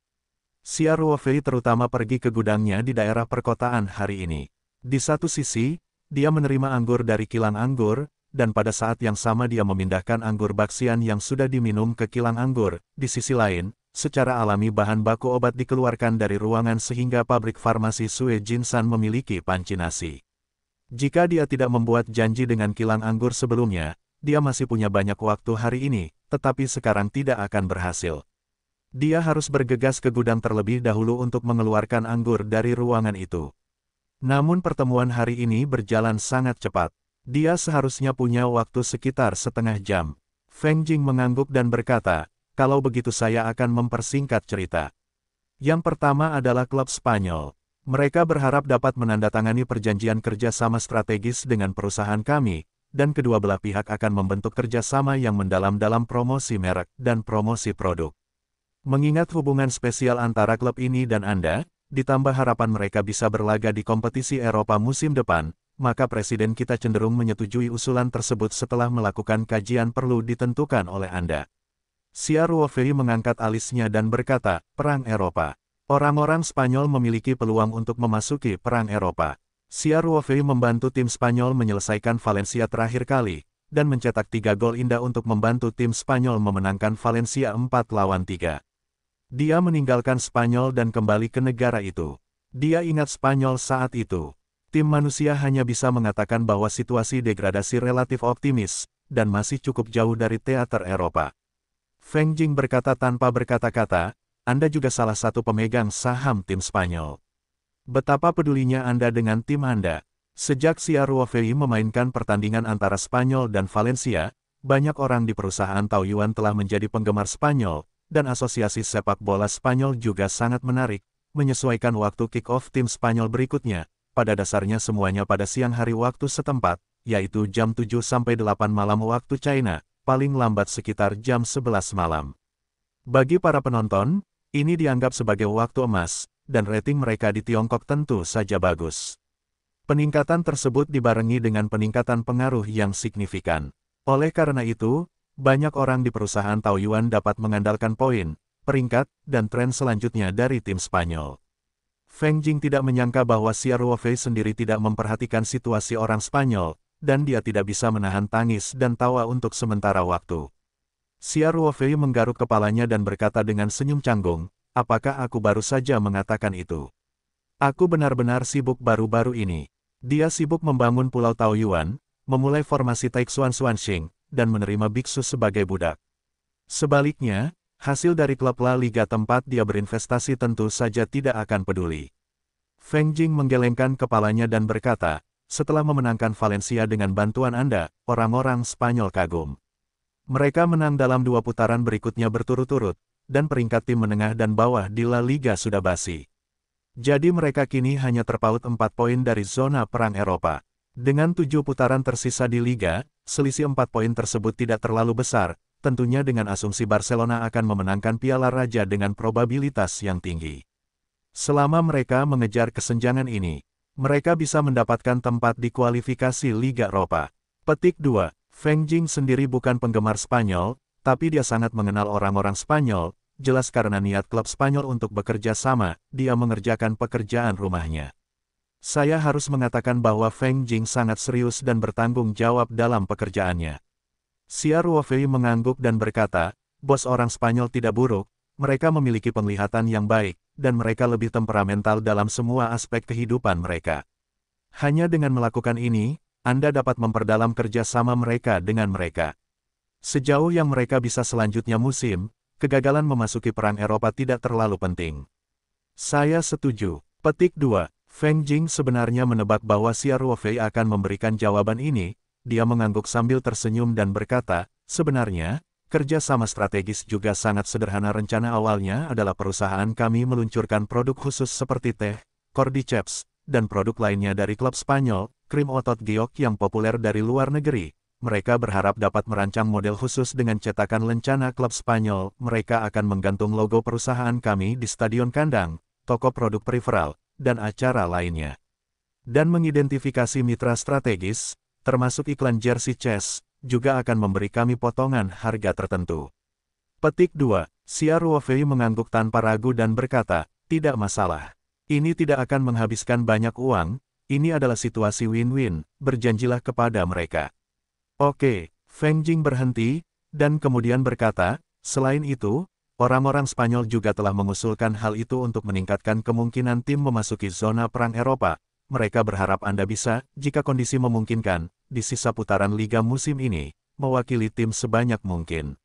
Xia Ruofei terutama pergi ke gudangnya di daerah perkotaan hari ini. Di satu sisi, dia menerima anggur dari kilang anggur, dan pada saat yang sama dia memindahkan anggur baksian yang sudah diminum ke kilang anggur. Di sisi lain, secara alami bahan baku obat dikeluarkan dari ruangan sehingga pabrik farmasi Sue Jinsan memiliki panci nasi. Jika dia tidak membuat janji dengan kilang anggur sebelumnya, dia masih punya banyak waktu hari ini, tetapi sekarang tidak akan berhasil. Dia harus bergegas ke gudang terlebih dahulu untuk mengeluarkan anggur dari ruangan itu. Namun pertemuan hari ini berjalan sangat cepat. Dia seharusnya punya waktu sekitar setengah jam. Feng Jing mengangguk dan berkata, "Kalau begitu saya akan mempersingkat cerita. Yang pertama adalah klub Spanyol. Mereka berharap dapat menandatangani perjanjian kerjasama strategis dengan perusahaan kami, dan kedua belah pihak akan membentuk kerjasama yang mendalam dalam promosi merek dan promosi produk. Mengingat hubungan spesial antara klub ini dan Anda, ditambah harapan mereka bisa berlaga di kompetisi Eropa musim depan, maka presiden kita cenderung menyetujui usulan tersebut setelah melakukan kajian perlu ditentukan oleh Anda." Xia Ruofei mengangkat alisnya dan berkata, "Perang Eropa. Orang-orang Spanyol memiliki peluang untuk memasuki Perang Eropa." Xia Ruofei membantu tim Spanyol menyelesaikan Valencia terakhir kali, dan mencetak 3 gol indah untuk membantu tim Spanyol memenangkan Valencia 4-3. Dia meninggalkan Spanyol dan kembali ke negara itu. Dia ingat Spanyol saat itu. Tim manusia hanya bisa mengatakan bahwa situasi degradasi relatif optimis, dan masih cukup jauh dari teater Eropa. Feng Jing berkata tanpa berkata-kata, "Anda juga salah satu pemegang saham tim Spanyol. Betapa pedulinya Anda dengan tim Anda." Sejak Xia Ruofei memainkan pertandingan antara Spanyol dan Valencia, banyak orang di perusahaan Taoyuan telah menjadi penggemar Spanyol, dan asosiasi sepak bola Spanyol juga sangat menarik, menyesuaikan waktu kick-off tim Spanyol berikutnya. Pada dasarnya semuanya pada siang hari waktu setempat, yaitu jam 7-8 malam waktu China, paling lambat sekitar jam 11 malam. Bagi para penonton, ini dianggap sebagai waktu emas, dan rating mereka di Tiongkok tentu saja bagus. Peningkatan tersebut dibarengi dengan peningkatan pengaruh yang signifikan. Oleh karena itu, banyak orang di perusahaan Taoyuan dapat mengandalkan poin, peringkat, dan tren selanjutnya dari tim Spanyol. Feng Jing tidak menyangka bahwa Xia Ruofei sendiri tidak memperhatikan situasi orang Spanyol, dan dia tidak bisa menahan tangis dan tawa untuk sementara waktu. Xia Ruofei menggaruk kepalanya dan berkata dengan senyum canggung, "Apakah aku baru saja mengatakan itu? Aku benar-benar sibuk baru-baru ini." Dia sibuk membangun Pulau Taoyuan, memulai formasi Taixuan Xuanxing, dan menerima biksu sebagai budak. Sebaliknya, hasil dari klub La Liga tempat dia berinvestasi tentu saja tidak akan peduli. Feng Jing menggelengkan kepalanya dan berkata, "Setelah memenangkan Valencia dengan bantuan Anda, orang-orang Spanyol kagum. Mereka menang dalam 2 putaran berikutnya berturut-turut, dan peringkat tim menengah dan bawah di La Liga sudah basi. Jadi mereka kini hanya terpaut 4 poin dari zona perang Eropa. Dengan 7 putaran tersisa di Liga, selisih 4 poin tersebut tidak terlalu besar, tentunya dengan asumsi Barcelona akan memenangkan Piala Raja dengan probabilitas yang tinggi. Selama mereka mengejar kesenjangan ini, mereka bisa mendapatkan tempat di kualifikasi Liga Eropa." Petik 2. Feng Jing sendiri bukan penggemar Spanyol, tapi dia sangat mengenal orang-orang Spanyol, jelas karena niat klub Spanyol untuk bekerja sama, dia mengerjakan pekerjaan rumahnya. Saya harus mengatakan bahwa Feng Jing sangat serius dan bertanggung jawab dalam pekerjaannya. Xia Ruofei mengangguk dan berkata, bos orang Spanyol tidak buruk, mereka memiliki penglihatan yang baik, dan mereka lebih temperamental dalam semua aspek kehidupan mereka. Hanya dengan melakukan ini, Anda dapat memperdalam kerjasama mereka dengan mereka. Sejauh yang mereka bisa selanjutnya musim, kegagalan memasuki perang Eropa tidak terlalu penting. Saya setuju. Petik 2. Feng Jing sebenarnya menebak bahwa Xia Ruofei akan memberikan jawaban ini. Dia mengangguk sambil tersenyum dan berkata, sebenarnya, kerja sama strategis juga sangat sederhana. Rencana awalnya adalah perusahaan kami meluncurkan produk khusus seperti teh, cordyceps, dan produk lainnya dari klub Spanyol, krim otot giok yang populer dari luar negeri. Mereka berharap dapat merancang model khusus dengan cetakan lencana klub Spanyol. Mereka akan menggantung logo perusahaan kami di stadion kandang, toko produk periferal, dan acara lainnya. Dan mengidentifikasi mitra strategis, termasuk iklan jersey chess, juga akan memberi kami potongan harga tertentu. Petik 2. Xia Ruofei mengangguk tanpa ragu dan berkata, tidak masalah. Ini tidak akan menghabiskan banyak uang, ini adalah situasi win-win, berjanjilah kepada mereka. Oke, Feng Jing berhenti, dan kemudian berkata, selain itu, orang-orang Spanyol juga telah mengusulkan hal itu untuk meningkatkan kemungkinan tim memasuki zona perang Eropa. Mereka berharap Anda bisa, jika kondisi memungkinkan, di sisa putaran liga musim ini, mewakili tim sebanyak mungkin.